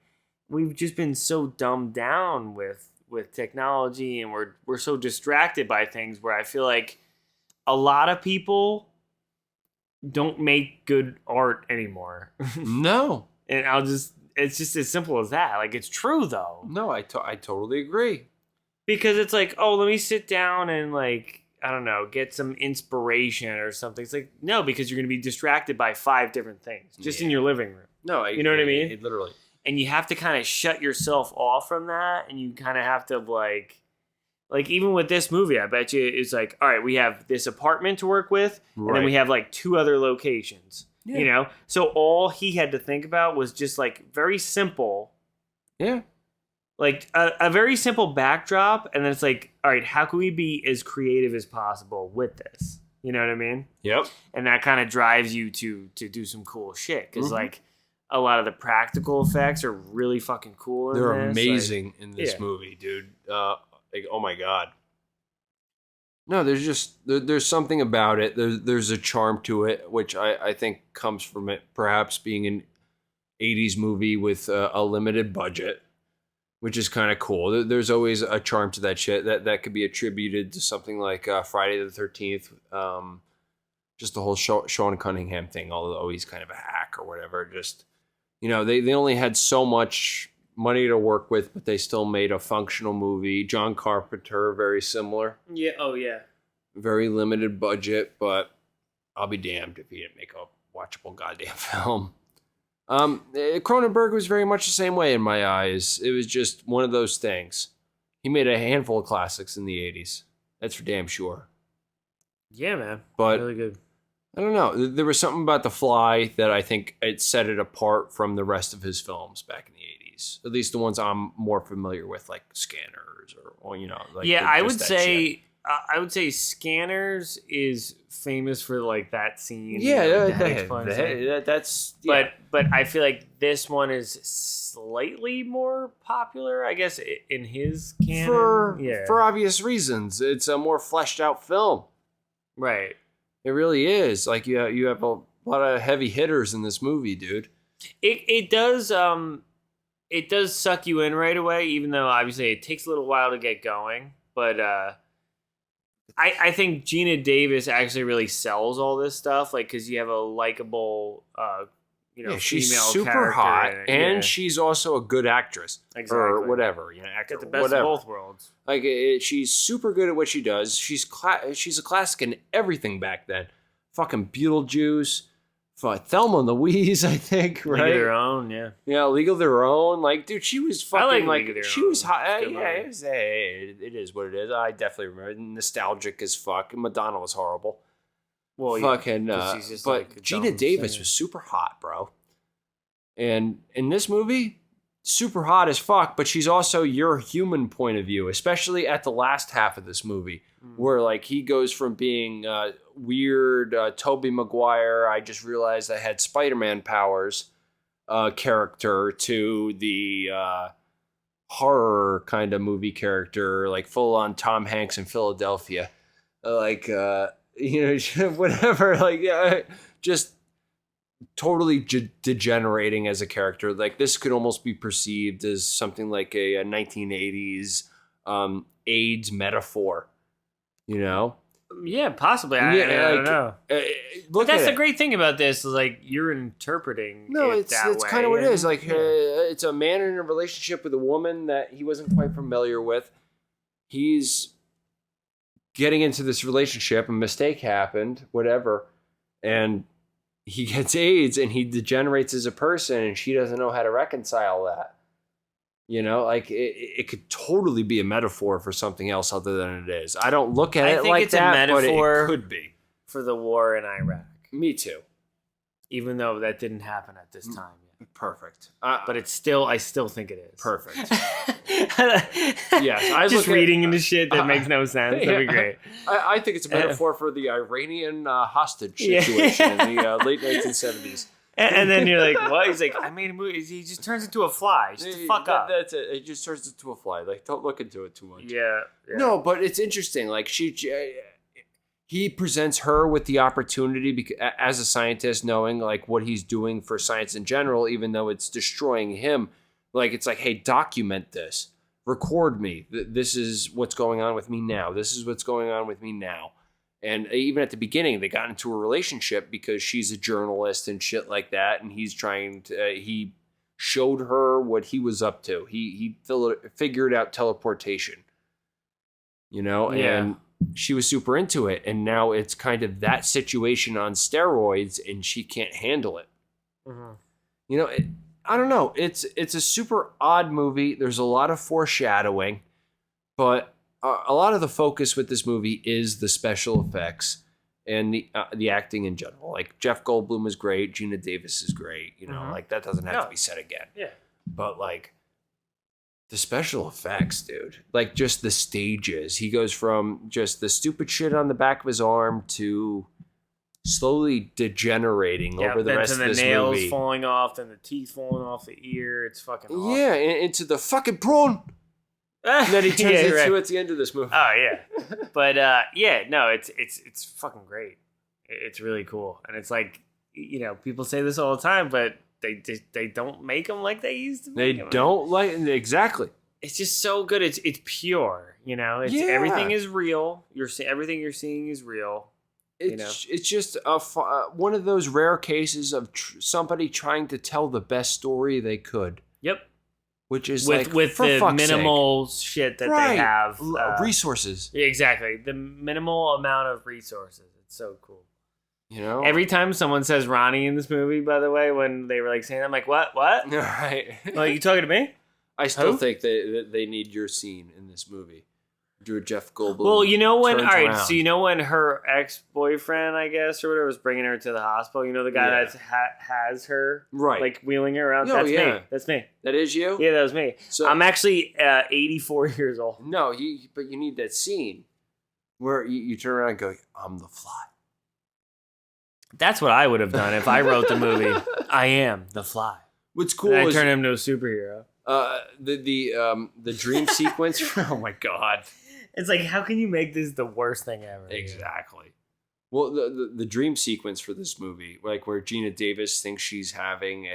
we've just been so dumbed down with technology, and we're so distracted by things, where I feel like a lot of people don't make good art anymore. No. And it's just as simple as that. Like, it's true though. No, I totally agree. Because it's like, oh, let me sit down and, like, I don't know, get some inspiration or something. It's like, no, because you're going to be distracted by 5 different things just in your living room. No, you know what I mean? Literally. And you have to kind of shut yourself off from that, and you kind of have to like even with this movie, I bet you it's like, all right, we have this apartment to work with, and then we have like 2 other locations. Yeah. So all he had to think about was just like very simple. Yeah. Like a very simple backdrop, and then it's like, all right, how can we be as creative as possible with this? You know what I mean? Yep. And that kind of drives you to do some cool shit, because like a lot of the practical effects are really fucking cool. They're amazing in this movie, dude. Like, oh my god. No, there's something about it. There's a charm to it, which I think comes from it perhaps being an 80s movie with a limited budget, which is kind of cool. There's always a charm to that shit that could be attributed to something like Friday the 13th. Just the whole Sean Cunningham thing, although he's kind of a hack or whatever. Just, they only had so much money to work with, but they still made a functional movie. John Carpenter, very similar. Yeah. Oh, yeah. Very limited budget, but I'll be damned if he didn't make a watchable goddamn film. Cronenberg was very much the same way in my eyes. It was just one of those things. He made a handful of classics in the 80s. That's for damn sure. Yeah, man. But really good. I don't know. There was something about The Fly that I think it set it apart from the rest of his films back in the 80s. At least the ones I'm more familiar with, like Scanners or like I would say Scanners is famous for like that scene. Yeah, that's. Yeah. But I feel like this one is slightly more popular, I guess, in his canon. For obvious reasons. It's a more fleshed out film. Right. It really is. Like you have a lot of heavy hitters in this movie, dude. It does suck you in right away, even though obviously it takes a little while to get going. But I think Gina Davis actually really sells all this stuff, like because you have a likable, she's female super hot, and yeah. she's also a good actress, exactly, or whatever. Get the best of both worlds. Like she's super good at what she does. She's a classic in everything back then. Fucking Beetlejuice, Thelma and Louise, I think. Right? League of Their Own, yeah. Yeah, League of Their Own. Like, dude, she was fucking she was hot. It is what it is. I definitely remember. Nostalgic as fuck. Madonna was horrible. Well, fucking. She's just but like Gina Davis was super hot, bro. And in this movie, super hot as fuck. But she's also your human point of view, especially at the last half of this movie, where like he goes from being weird Tobey Maguire, I just realized I had Spider-Man powers character, to the horror kind of movie character, like full on Tom Hanks in Philadelphia, whatever, like just totally degenerating as a character. Like this could almost be perceived as something like a 1980s AIDS metaphor, Yeah, possibly. I don't know. But that's the great thing about this, is like you're interpreting. It's kind of what it is. Like it's a man in a relationship with a woman that he wasn't quite familiar with. He's getting into this relationship, a mistake happened, whatever, and he gets AIDS and he degenerates as a person, and she doesn't know how to reconcile that. Like it could totally be a metaphor for something else other than it is. I don't look at it like that, but it could be for the war in Iraq. Me too. Even though that didn't happen at this time yet. Perfect. But I still think it is. Perfect. Yes, I just reading into shit that makes no sense. That'd be great. I think it's a metaphor for the Iranian hostage situation in the late 1970s. And then you're like, what? He's like, I made a movie. He just turns into a fly. Just fuck up. That's it. It just turns into a fly. Like, don't look into it too much. Yeah. No, but it's interesting. Like, he presents her with the opportunity as a scientist, knowing like what he's doing for science in general, even though it's destroying him. Like, it's like, hey, document this. Record me. This is what's going on with me now. This is what's going on with me now. And even at the beginning, they got into a relationship because she's a journalist and shit like that. And he's trying to, he showed her what he was up to. He figured out teleportation, and she was super into it. And now it's kind of that situation on steroids, and she can't handle it. Mm-hmm. I don't know. It's a super odd movie. There's a lot of foreshadowing, but a lot of the focus with this movie is the special effects and the acting in general. Like Jeff Goldblum is great, Gina Davis is great. Like that doesn't have to be said again. Yeah. But like the special effects, dude. Like just the stages. He goes from just the stupid shit on the back of his arm to slowly degenerating over the rest of this movie. The nails falling off, then the teeth falling off the ear. It's fucking awesome. Yeah, into the fucking prawn. And then he turns into at the end of this movie. Oh yeah, but it's fucking great. It's really cool, and it's like people say this all the time, but they don't make them like they used to. They don't like exactly. It's just so good. It's pure. Everything is real. Everything you're seeing is real. It's just one of those rare cases of somebody trying to tell the best story they could. Yep. Which is with the minimal shit that they have. Resources. Exactly. The minimal amount of resources. It's so cool. You know? Every time someone says Ronnie in this movie, by the way, when they were like saying, I'm like, what? All right. Like, you talking to me? I still think they need your scene in this movie. Do Jeff Goldblum. Well, you know when, all right, around. so you know when her ex-boyfriend, I guess, or whatever, was bringing her to the hospital, you know the guy that has her, right, like, wheeling her around? Oh, That's yeah. me. That's me. That is you? Yeah, that was me. So, I'm actually 84 years old. No, but you need that scene where you turn around and go, I'm the Fly. That's what I would have done if I wrote the movie. I am the Fly. What's cool and I is turn him into a superhero. The dream sequence. Oh my god! It's like, how can you make this the worst thing ever? Exactly. Well, the dream sequence for this movie, like where Gina Davis thinks she's having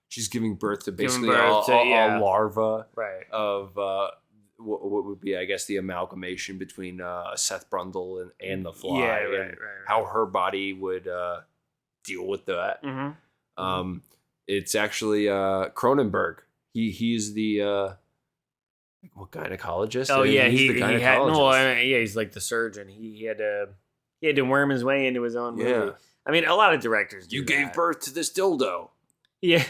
she's giving birth to basically a larva, right, of what would be, I guess, the amalgamation between Seth Brundle and the Fly, right. how her body would deal with that. Mm-hmm. It's actually Cronenberg. He's the what, gynecologist? Oh yeah, he's the gynecologist. he's like the surgeon. He had to worm his way into his own movie. Yeah. I mean, a lot of directors do You that. gave birth to this dildo. Yeah,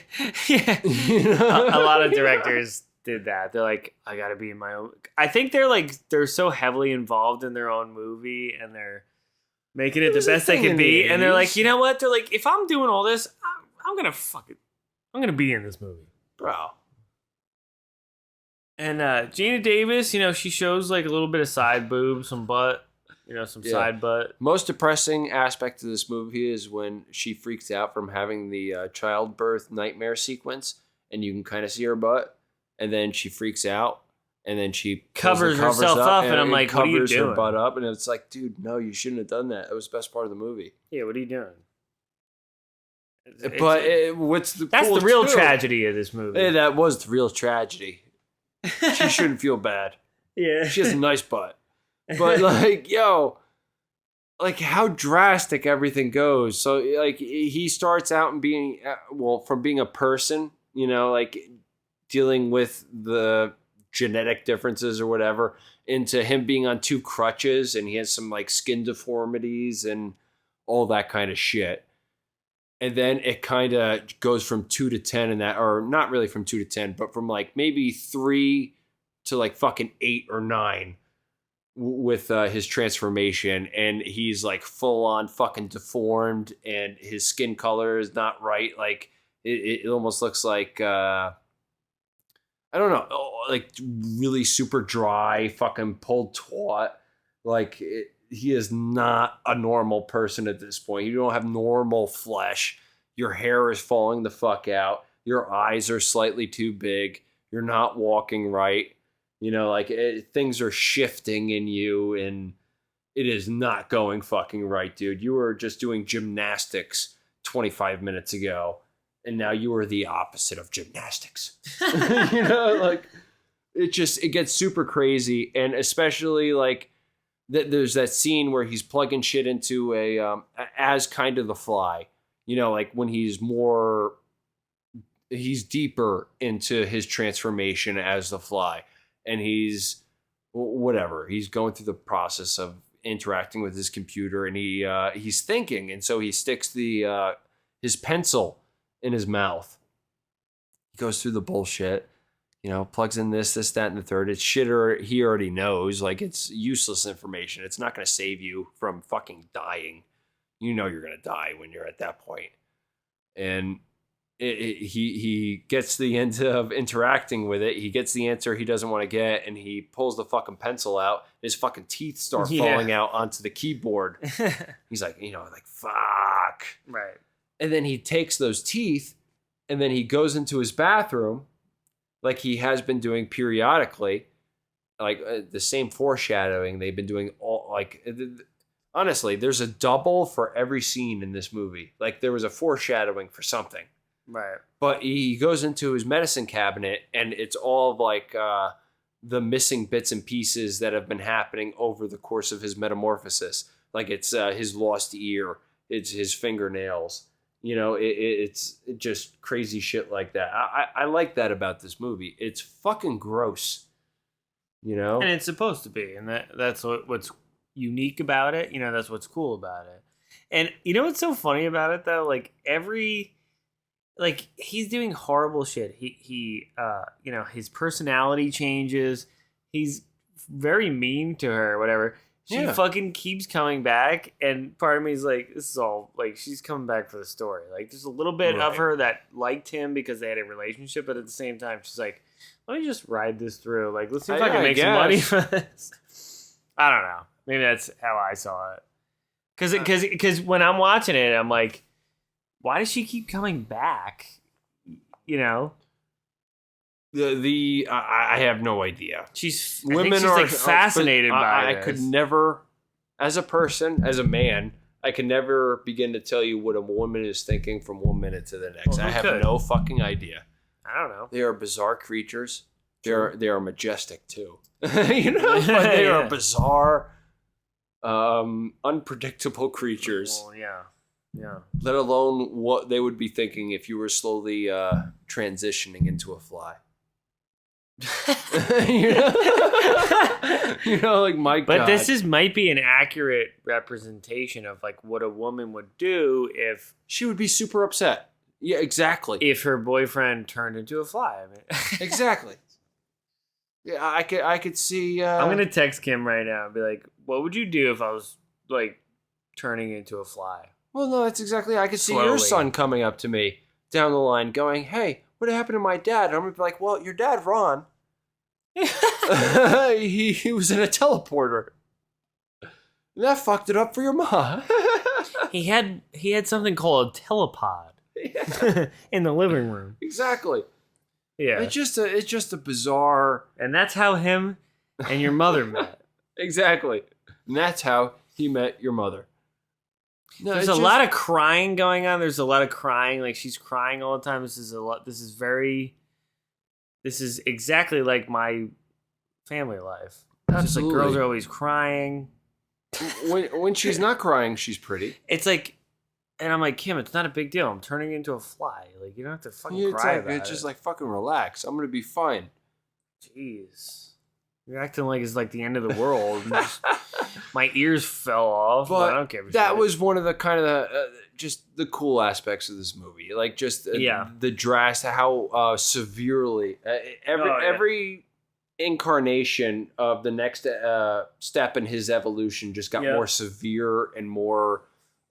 yeah. You know? A lot of directors did that. They're like, I gotta be in my own. I think they're so heavily involved in their own movie, and they're making it the best they can be. And they're like, you know what? They're like, if I'm doing all this, I'm gonna I'm gonna be in this movie, bro. And Gina Davis, she shows like a little bit of side boob, some butt, side butt. Most depressing aspect of this movie is when she freaks out from having the childbirth nightmare sequence, and you can kind of see her butt, and then she freaks out, and then she covers herself up, and I'm like, what are you doing? Covers her butt up, and it's like, dude, no, you shouldn't have done that. That was the best part of the movie. Yeah, what are you doing? What's the that's the real tragedy of this movie. Yeah, that was the real tragedy. She shouldn't feel bad. Yeah, she has a nice butt, but how drastic everything goes. So like he starts out and being from being a person, dealing with the genetic differences or whatever, into him being on 2 crutches, and he has some like skin deformities and all that kind of shit. And then it kind of goes from 2 to 10 in that, or not really from 2 to 10, but from like maybe 3 to like fucking 8 or 9 with his transformation. And he's like full on fucking deformed, and his skin color is not right. Like it almost looks like, I don't know, like really super dry, fucking pulled taut. Like he is not a normal person at this point. You don't have normal flesh. Your hair is falling the fuck out. Your eyes are slightly too big. You're not walking right. Things are shifting in you, and it is not going fucking right, dude. You were just doing gymnastics 25 minutes ago, and now you are the opposite of gymnastics. It gets super crazy, and especially there's that scene where he's plugging shit into as kind of the Fly, when he's deeper into his transformation as the Fly, and he's going through the process of interacting with his computer, and he's thinking, and so he sticks his pencil in his mouth. He goes through the bullshit. Plugs in this, that, and the third. It's shit he already knows. Like, it's useless information. It's not going to save you from fucking dying. You're going to die when you're at that point. And he gets the end of interacting with it. He gets the answer he doesn't want to get, and he pulls the fucking pencil out. His fucking teeth start falling out onto the keyboard. He's like, fuck. Right. And then he takes those teeth, and then he goes into his bathroom, like he has been doing periodically, the same foreshadowing they've been doing honestly, there's a double for every scene in this movie. Like, there was a foreshadowing for something. Right. But he goes into his medicine cabinet, and it's all of the missing bits and pieces that have been happening over the course of his metamorphosis. Like, it's his lost ear, it's his fingernails. It's just crazy shit like that. I like that about this movie. It's fucking gross, And it's supposed to be, and that's what's unique about it. That's what's cool about it. And you know what's so funny about it though? Like he's doing horrible shit. He his personality changes. He's very mean to her, or whatever. She fucking keeps coming back, and part of me is like, this is all like she's coming back for the story. Like there's a little bit of her that liked him because they had a relationship, but at the same time, she's like, let me just ride this through. Like let's see if I can make some money for this. I don't know. Maybe that's how I saw it. Because when I'm watching it, I'm like, why does she keep coming back? You know. I have no idea. She's like fascinated by I this. could never, as a person, as a man, I can never begin to tell you what a woman is thinking from one minute to the next. Well, I have no fucking idea. I don't know. They are bizarre creatures. They are majestic too. You know, but they are bizarre, unpredictable creatures. Well, yeah. Let alone what they would be thinking if you were slowly transitioning into a fly. you know, like my God. But this might be an accurate representation of like what a woman would do if she would be super upset. Yeah, exactly. If her boyfriend turned into a fly. I mean, exactly. Yeah, I could see. I'm gonna text Kim right now and be like, "What would you do if I was like turning into a fly?" Well, no, that's exactly. I could see Slowly. your son coming up to me down the line, going, "Hey, what happened to my dad?" And I'm gonna be like, "Well, your dad, Ron, he was in a teleporter. And that fucked it up for your mom." he had something called a telepod in the living room. Exactly. Yeah. It's just a bizarre. And that's how him and your mother met. Exactly. And that's how he met your mother. No, There's a lot of crying going on. There's a lot of crying. Like she's crying all the time. This is exactly like my family life. It's just like girls are always crying. When she's not crying, she's pretty. It's like, and I'm like, Kim, it's not a big deal. I'm turning into a fly. Like you don't have to fucking cry about it. It's just like fucking relax. I'm gonna be fine. Jeez. You're acting like it's like the end of the world. My ears fell off. But I don't care. That was one of the kind of just the cool aspects of this movie. Like just the drastic, how severely every incarnation of the next step in his evolution just got more severe and more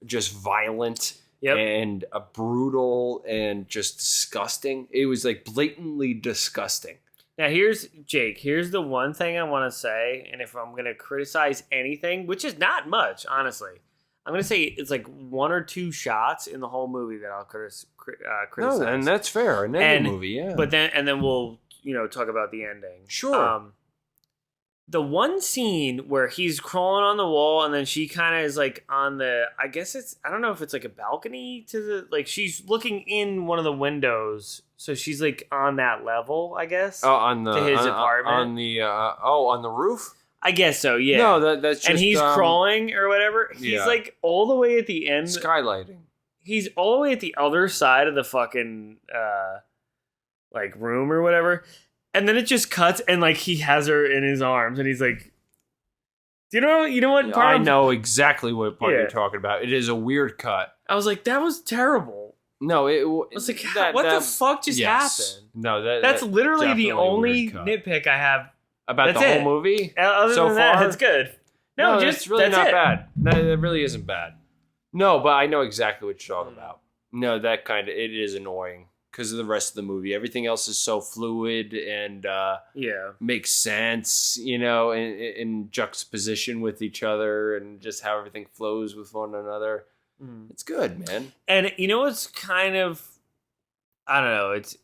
just violent and brutal and just disgusting. It was like blatantly disgusting. Now here's the one thing I want to say, and if I'm going to criticize anything, which is not much, honestly, I'm going to say it's like one or two shots in the whole movie that I'll criticize. No, and that's fair. In any movie, yeah. But then we'll talk about the ending. Sure. The one scene where he's crawling on the wall and then she kind of is like on the, I don't know if it's like a balcony to the, like she's looking in one of the windows. So she's like on that level, I guess. Oh, on the, to his apartment. On the roof? I guess so, yeah. No, that's just. And he's crawling or whatever. He's like all the way at the end. Skylighting. He's all the way at the other side of the fucking, like room or whatever. And then it just cuts, and like he has her in his arms, and he's like, "Do you know what part?" I know exactly what part you're talking about. It is a weird cut. I was like, "That was terrible." No, I was like, "What the fuck just happened?" No, that's literally the only nitpick I have about the whole movie. Other so than that, far, it's good. No, it's really not bad. That really isn't bad. No, but I know exactly what you're talking about. No, it is annoying. Because of the rest of the movie, everything else is so fluid and makes sense, in juxtaposition with each other and just how everything flows with one another. It's good, man. And you know what's kind of, I don't know, it's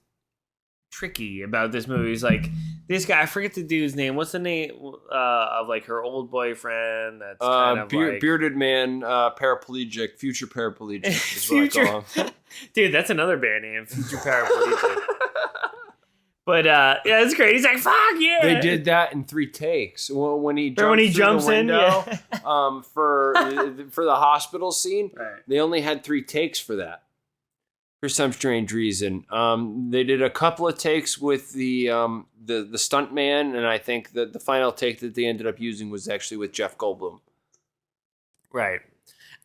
tricky about this movie is like this guy, I forget the dude's name. What's the name of like her old boyfriend? That's kind of like bearded man, paraplegic, future paraplegic is what I call him. Dude, that's another band name, future paraplegic. But yeah, it's great. He's like, "Fuck yeah!" They did that in 3 takes. When he jumps the window, in, for the hospital scene, right. They only had 3 takes for that. For some strange reason, they did a couple of takes with the stunt man, and I think that the final take that they ended up using was actually with Jeff Goldblum. Right.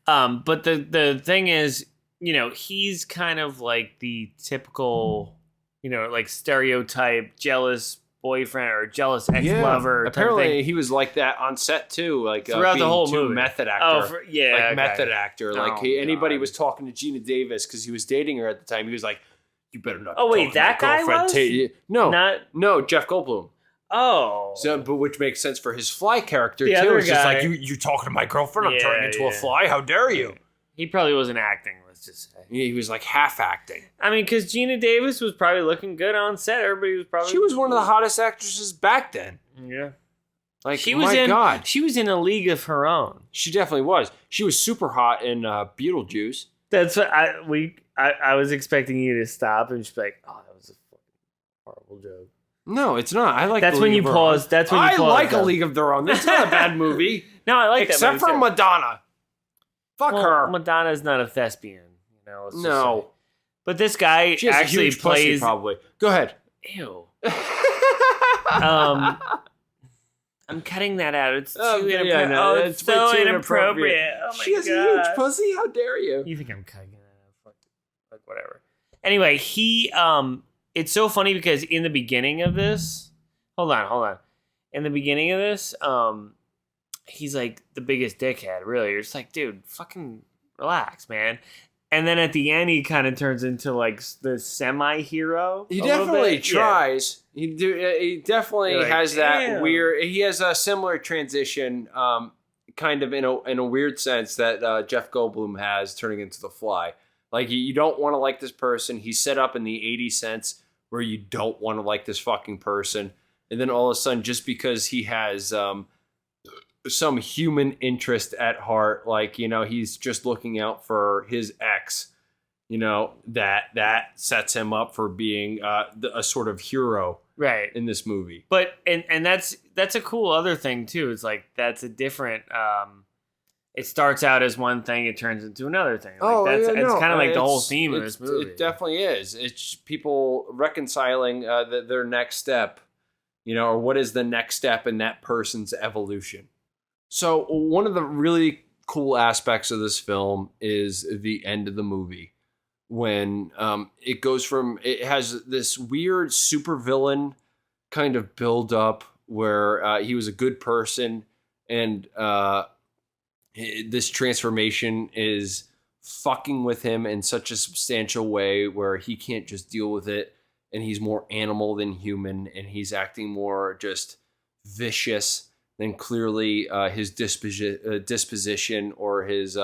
But the thing is, he's kind of like the typical, like stereotype jealous boyfriend or jealous ex-lover. Apparently, he was like that on set too, like throughout the whole movie. Method actor. Method actor. Like anybody was talking to Gina Davis because he was dating her at the time. He was like, "You better not." Oh wait, that guy was no, Jeff Goldblum. Oh, but which makes sense for his fly character the too. It's guy, just like you talking to my girlfriend. I'm turning into a fly. How dare you? He probably wasn't acting. Let's just say he was like half acting. I mean, because Gina Davis was probably looking good on set. Everybody was probably. She was one of the hottest actresses back then. Yeah, like she was God, she was in a league of her own. She definitely was. She was super hot in Beetlejuice. That's what I was expecting you to stop and just be like, "Oh, that was a fucking horrible joke." No, it's not. I like. That's when you pause. That's when you pause. I like A League of Their Own. That's not a bad movie. No, I like except that movie for Madonna. Fuck her. Madonna's not a thespian. No. But this guy actually plays. Pussy, probably. Go ahead. Ew. I'm cutting that out. It's too inappropriate. It's so inappropriate. Oh my God. She has a huge pussy. How dare you? You think I'm cutting that out? Fuck, whatever. Anyway, it's so funny because in the beginning of this, hold on. In the beginning of this, he's like the biggest dickhead. Really, you're just like, dude, fucking relax, man. And then at the end, he kind of turns into like the semi-hero. He definitely tries. Yeah. He definitely has that weird. He has a similar transition, kind of in a weird sense that Jeff Goldblum has, turning into the Fly. Like you don't want to like this person. He's set up in the 80 cents where you don't want to like this fucking person, and then all of a sudden, just because he has some human interest at heart, like he's just looking out for his ex, that sets him up for being a sort of hero, right, in this movie. But and that's a cool other thing too. It's like that's a different. It starts out as one thing, it turns into another thing. Like it's kind of like the whole theme of this movie. It definitely is. It's people reconciling their next step, or what is the next step in that person's evolution. So one of the really cool aspects of this film is the end of the movie, when it has this weird supervillain kind of build up where he was a good person, and this transformation is fucking with him in such a substantial way where he can't just deal with it, and he's more animal than human, and he's acting more just vicious. Then clearly his disposition or his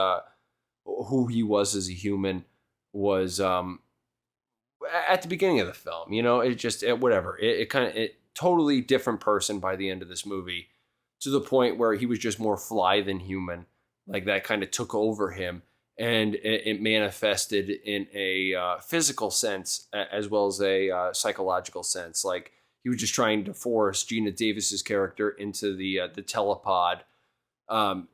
who he was as a human was at the beginning of the film. It just whatever. It totally different person by the end of this movie, to the point where he was just more fly than human. Like that kind of took over him, and it manifested in a physical sense as well as a psychological sense. Like, he was just trying to force Gina Davis's character into the telepod,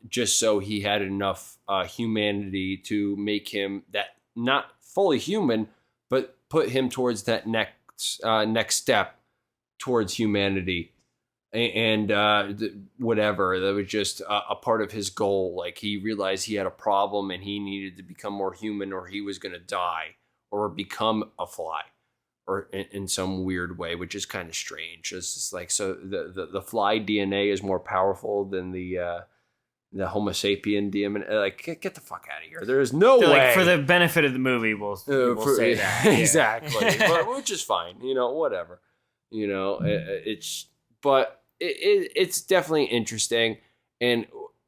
just so he had enough humanity to make him that not fully human, but put him towards that next step towards humanity, and whatever. That was just a part of his goal. Like, he realized he had a problem and he needed to become more human, or he was going to die or become a fly. Or in some weird way, which is kind of strange. It's just like, so the fly DNA is more powerful than the the Homo sapien demon. Like, get the fuck out of here. There is no way. Like, for the benefit of the movie, we'll say that. Exactly. But, which is fine. Whatever. It's definitely interesting. And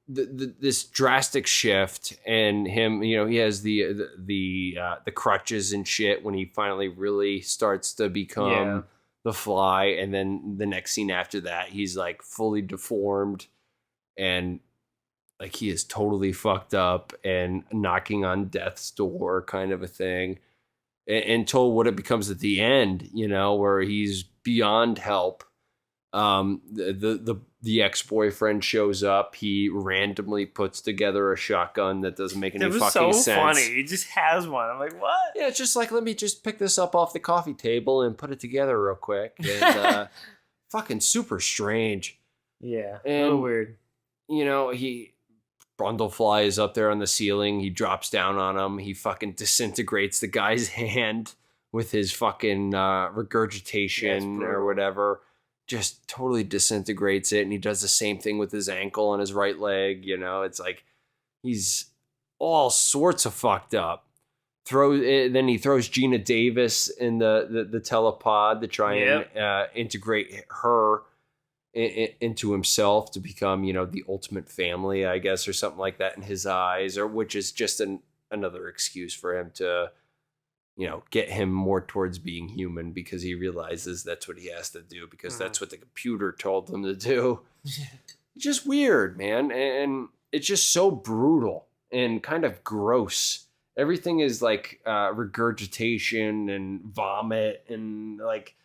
this drastic shift, and him, he has the crutches and shit when he finally really starts to become the Fly. And then the next scene after that, he's like fully deformed, and like he is totally fucked up and knocking on death's door, kind of a thing, until what it becomes at the end, where he's beyond help. The ex-boyfriend shows up. He randomly puts together a shotgun that doesn't make any fucking sense. It was so funny. He just has one. I'm like, what? Yeah, it's just like, let me just pick this up off the coffee table and put it together real quick. And fucking super strange. Yeah, a little weird. He Brundlefly is up there on the ceiling. He drops down on him. He fucking disintegrates the guy's hand with his fucking regurgitation or whatever. Just totally disintegrates it. And he does the same thing with his ankle and his right leg. You know, it's like he's all sorts of fucked up. Then he throws Gina Davis in the telepod to try and integrate her into himself to become, you know, the ultimate family, I guess, or something like that in his eyes, or which is just another excuse for him to, you know, get him more towards being human because he realizes that's what he has to do because that's what the computer told him to do. Just weird, man. And it's just so brutal and kind of gross. Everything is like regurgitation and vomit and like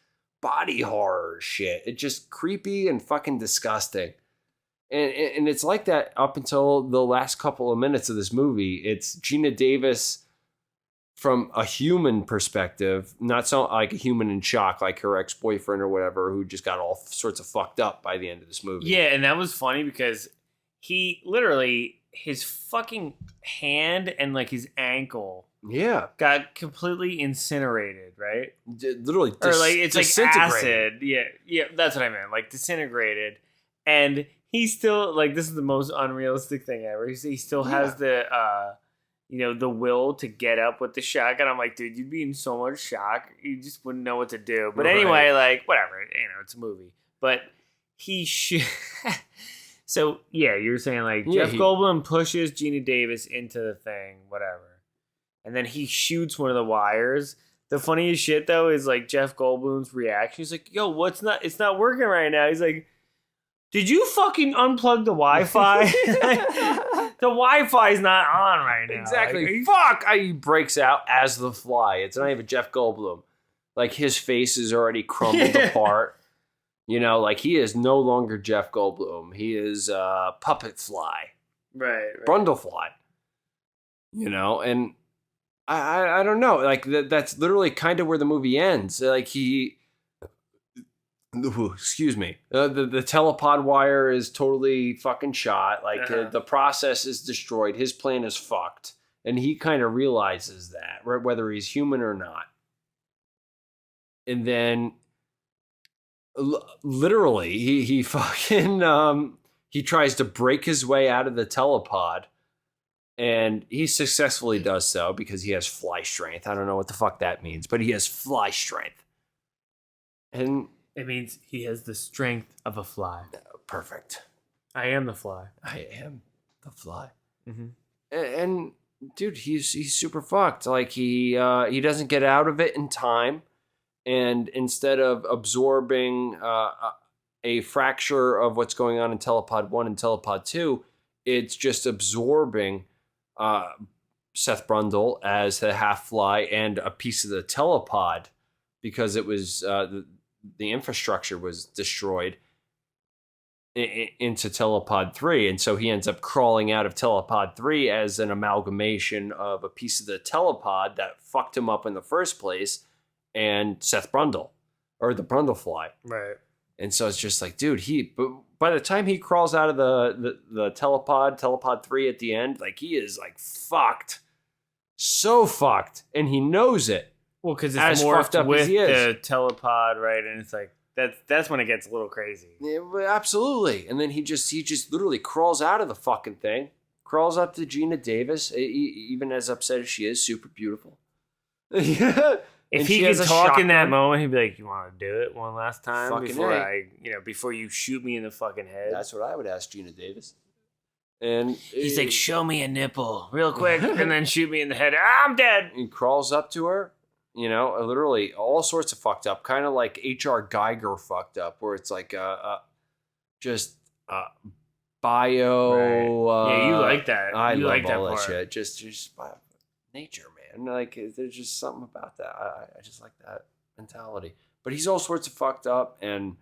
body horror shit. It's just creepy and fucking disgusting. And it's like that up until the last couple of minutes of this movie. It's Gina Davis from a human perspective, not so like a human in shock, like her ex-boyfriend or whatever, who just got all sorts of fucked up by the end of this movie. Yeah, and that was funny because he literally, his fucking hand and like his ankle got completely incinerated, right? Literally or like it's like acid. Yeah, that's what I meant, like disintegrated. And he's still like, this is the most unrealistic thing ever. He still has the you know, the will to get up with the shotgun. I'm like, dude, you'd be in so much shock, you just wouldn't know what to do. But anyway, like whatever, you know, it's a movie. But he should. So, yeah, you were saying, like, Jeff Goldblum pushes Gina Davis into the thing, whatever. And then he shoots one of the wires. The funniest shit, though, is, like, Jeff Goldblum's reaction. He's like, yo, it's not working right now. He's like, did you fucking unplug the Wi-Fi? The Wi-Fi's not on right now. Exactly. Fuck! He breaks out as the Fly. It's not even Jeff Goldblum. Like, his face is already crumbled apart. You know, like he is no longer Jeff Goldblum. He is Puppet Fly. Right. Brundlefly. You know, and I don't know. Like that's literally kind of where the movie ends. Like excuse me. The telepod wire is totally fucking shot. Like the process is destroyed. His plan is fucked. And he kind of realizes that, right, whether he's human or not. And then literally he fucking he tries to break his way out of the telepod, and he successfully does so because he has fly strength. I don't know what the fuck that means, but he has fly strength, and it means he has the strength of a fly. Perfect. I am the fly. I am the fly. Mm-hmm. And dude, he's super fucked. Like he doesn't get out of it in time. And instead of absorbing a fracture of what's going on in Telepod 1 and Telepod 2, it's just absorbing Seth Brundle as the half-fly and a piece of the telepod because it was the infrastructure was destroyed into Telepod 3. And so he ends up crawling out of Telepod 3 as an amalgamation of a piece of the telepod that fucked him up in the first place and Seth Brundle, or the Brundlefly. Right. And so it's just like, dude, but by the time he crawls out of the telepod 3 at the end, like he is like fucked. So fucked. And he knows it. Well, because it's morphed with the telepod, right? And it's like, that's when it gets a little crazy. Yeah, absolutely. And then he just literally crawls out of the fucking thing, crawls up to Gina Davis, even as upset as she is, super beautiful. Yeah. If he could talk in that moment, he'd be like, you want to do it one last time before you shoot me in the fucking head? That's what I would ask Gina Davis. And he's like, show me a nipple real quick and then shoot me in the head. I'm dead. He crawls up to her, you know, literally all sorts of fucked up, kind of like H.R. Geiger fucked up, where it's like just bio. Right. Yeah, you like that. I you love like all that that part. shit. Just by nature, man. Like there's just something about that. I just like that mentality. But he's all sorts of fucked up, and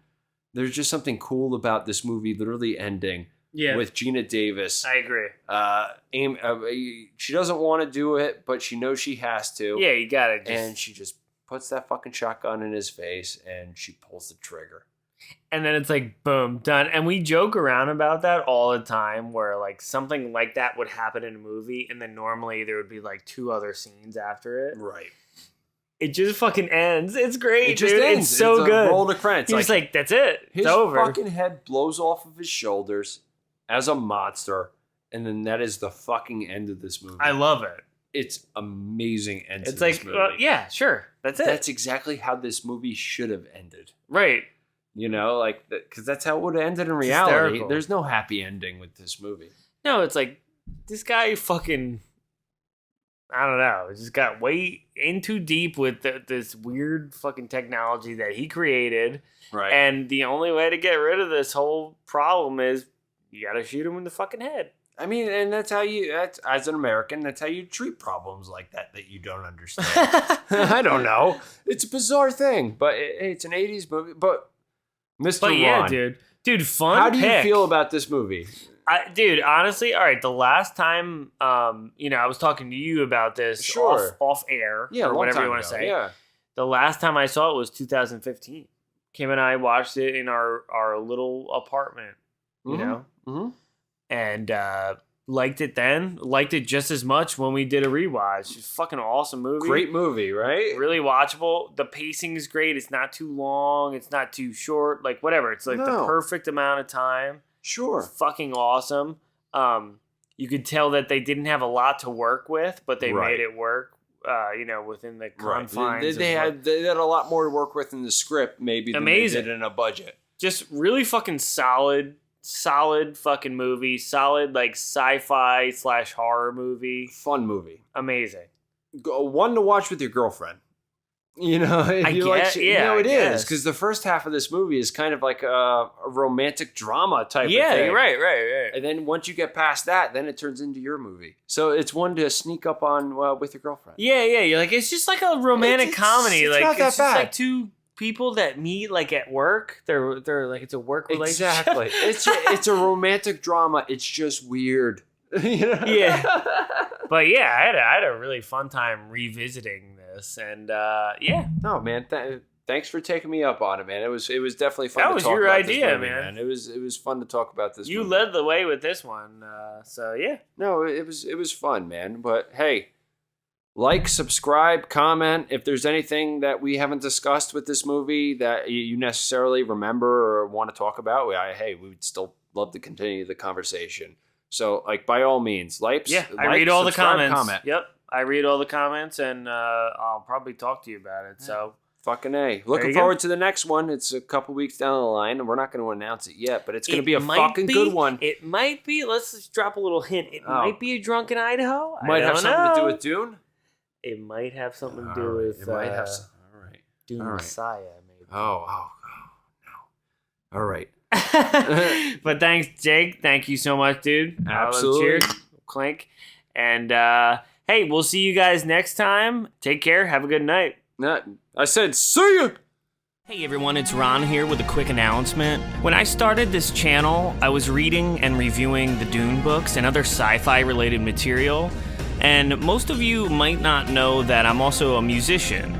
there's just something cool about this movie literally ending with Gina Davis. I agree. She doesn't want to do it, but she knows she has to. Yeah, you got it. And she just puts that fucking shotgun in his face, and she pulls the trigger. And then it's like, boom, done. And we joke around about that all the time where like something like that would happen in a movie. And then normally there would be like 2 other scenes after it. Right. It just fucking ends. It's great, It just dude. ends. It's so good. Roll the credits. He's like, that's it. His It's over. fucking head blows off of his shoulders as a monster. And then that is the fucking end of this movie. I love it. It's amazing end to It's this like, movie. yeah, sure. That's it. That's exactly how this movie should have ended. right. You know, like, because that's how it would have ended in reality. hysterical. There's no happy ending with this movie. No, it's like this guy fucking, I don't know, just got way in too deep with this weird fucking technology that he created. Right. And the only way to get rid of this whole problem is you got to shoot him in the fucking head. I mean, and that's as an American, that's how you treat problems like that you don't understand. I don't know. It's a bizarre thing, but it's an 80s movie. But Mr. But yeah, Ron, dude, fun. how do you pick. feel about this movie? Dude, honestly, all right. The last time, I was talking to you about this Sure. off air, Yeah, or a long whatever time you want to ago, say. Yeah. The last time I saw it was 2015. Kim and I watched it in our little apartment, you know, Mm-hmm. and liked it then. Liked it just as much when we did a rewatch. It's a fucking awesome movie. Great movie, right? Really watchable. The pacing is great. It's not too long. It's not too short. Like whatever. It's like the No. perfect amount of time. Sure. It's fucking awesome. You could tell that they didn't have a lot to work with, but they Right. made it work. Within the Right. confines. They had a lot more to work with in the script, maybe than Amazing. they did in a budget. Just really fucking solid fucking movie. Solid like sci-fi / horror movie. Fun movie. Amazing. One to watch with your girlfriend. You know, if I you get- like, yeah, you know, I it is guess. because the first half of this movie is kind of like a romantic drama type of Yeah, thing. you're right. And then once you get past that, then it turns into your movie. So it's one to sneak up on with your girlfriend. Yeah. You're like, it's just like a romantic comedy. It's Like not that it's just bad. like 2 people that meet like at work. They're like, it's a work relationship. Exactly. it's a romantic drama. It's just weird. You know? Yeah. But yeah, I had a really fun time revisiting this, and yeah, No, man. Thanks for taking me up on it, man. It was definitely fun. That to was talk your about this idea, movie, man. It was fun to talk about this. you movie. led the way with this one. So yeah, No, it was fun, man. But hey, like, subscribe, comment. If there's anything that we haven't discussed with this movie that you necessarily remember or want to talk about, we would still love to continue the conversation. So, like, by all means, I read all the comments. Comment. Yep, I read all the comments, and I'll probably talk to you about it. So Fucking A. you Looking go. forward to the next one. It's a couple weeks down the line, and we're not going to announce it yet, but it's going to be a might fucking be- good one. It might be. Let's just drop a little hint. It Oh. might be a drunk in Idaho. Might I have don't something to do know. with Dune. It might have something to All do right. with. It might have some. All right. Dune all right. Messiah, maybe. Oh, no. All right. But thanks, Jake. Thank you so much, dude. Absolutely. Cheers. Clink. And hey, we'll see you guys next time. Take care. Have a good night. I said, see ya! Hey everyone, it's Ron here with a quick announcement. When I started this channel, I was reading and reviewing the Dune books and other sci-fi related material, and most of you might not know that I'm also a musician.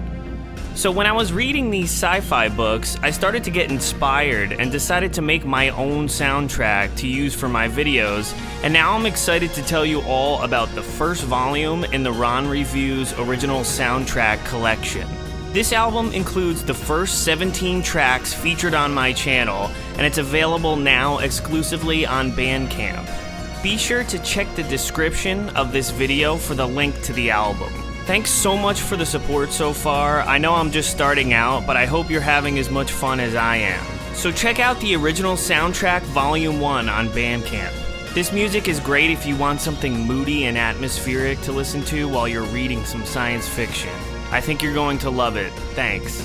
So when I was reading these sci-fi books, I started to get inspired and decided to make my own soundtrack to use for my videos, and now I'm excited to tell you all about the first volume in the Ron Reviews original soundtrack collection. This album includes the first 17 tracks featured on my channel, and it's available now exclusively on Bandcamp. Be sure to check the description of this video for the link to the album. Thanks so much for the support so far. I know I'm just starting out, but I hope you're having as much fun as I am. So check out the original soundtrack Volume 1 on Bandcamp. This music is great if you want something moody and atmospheric to listen to while you're reading some science fiction. I think you're going to love it. Thanks.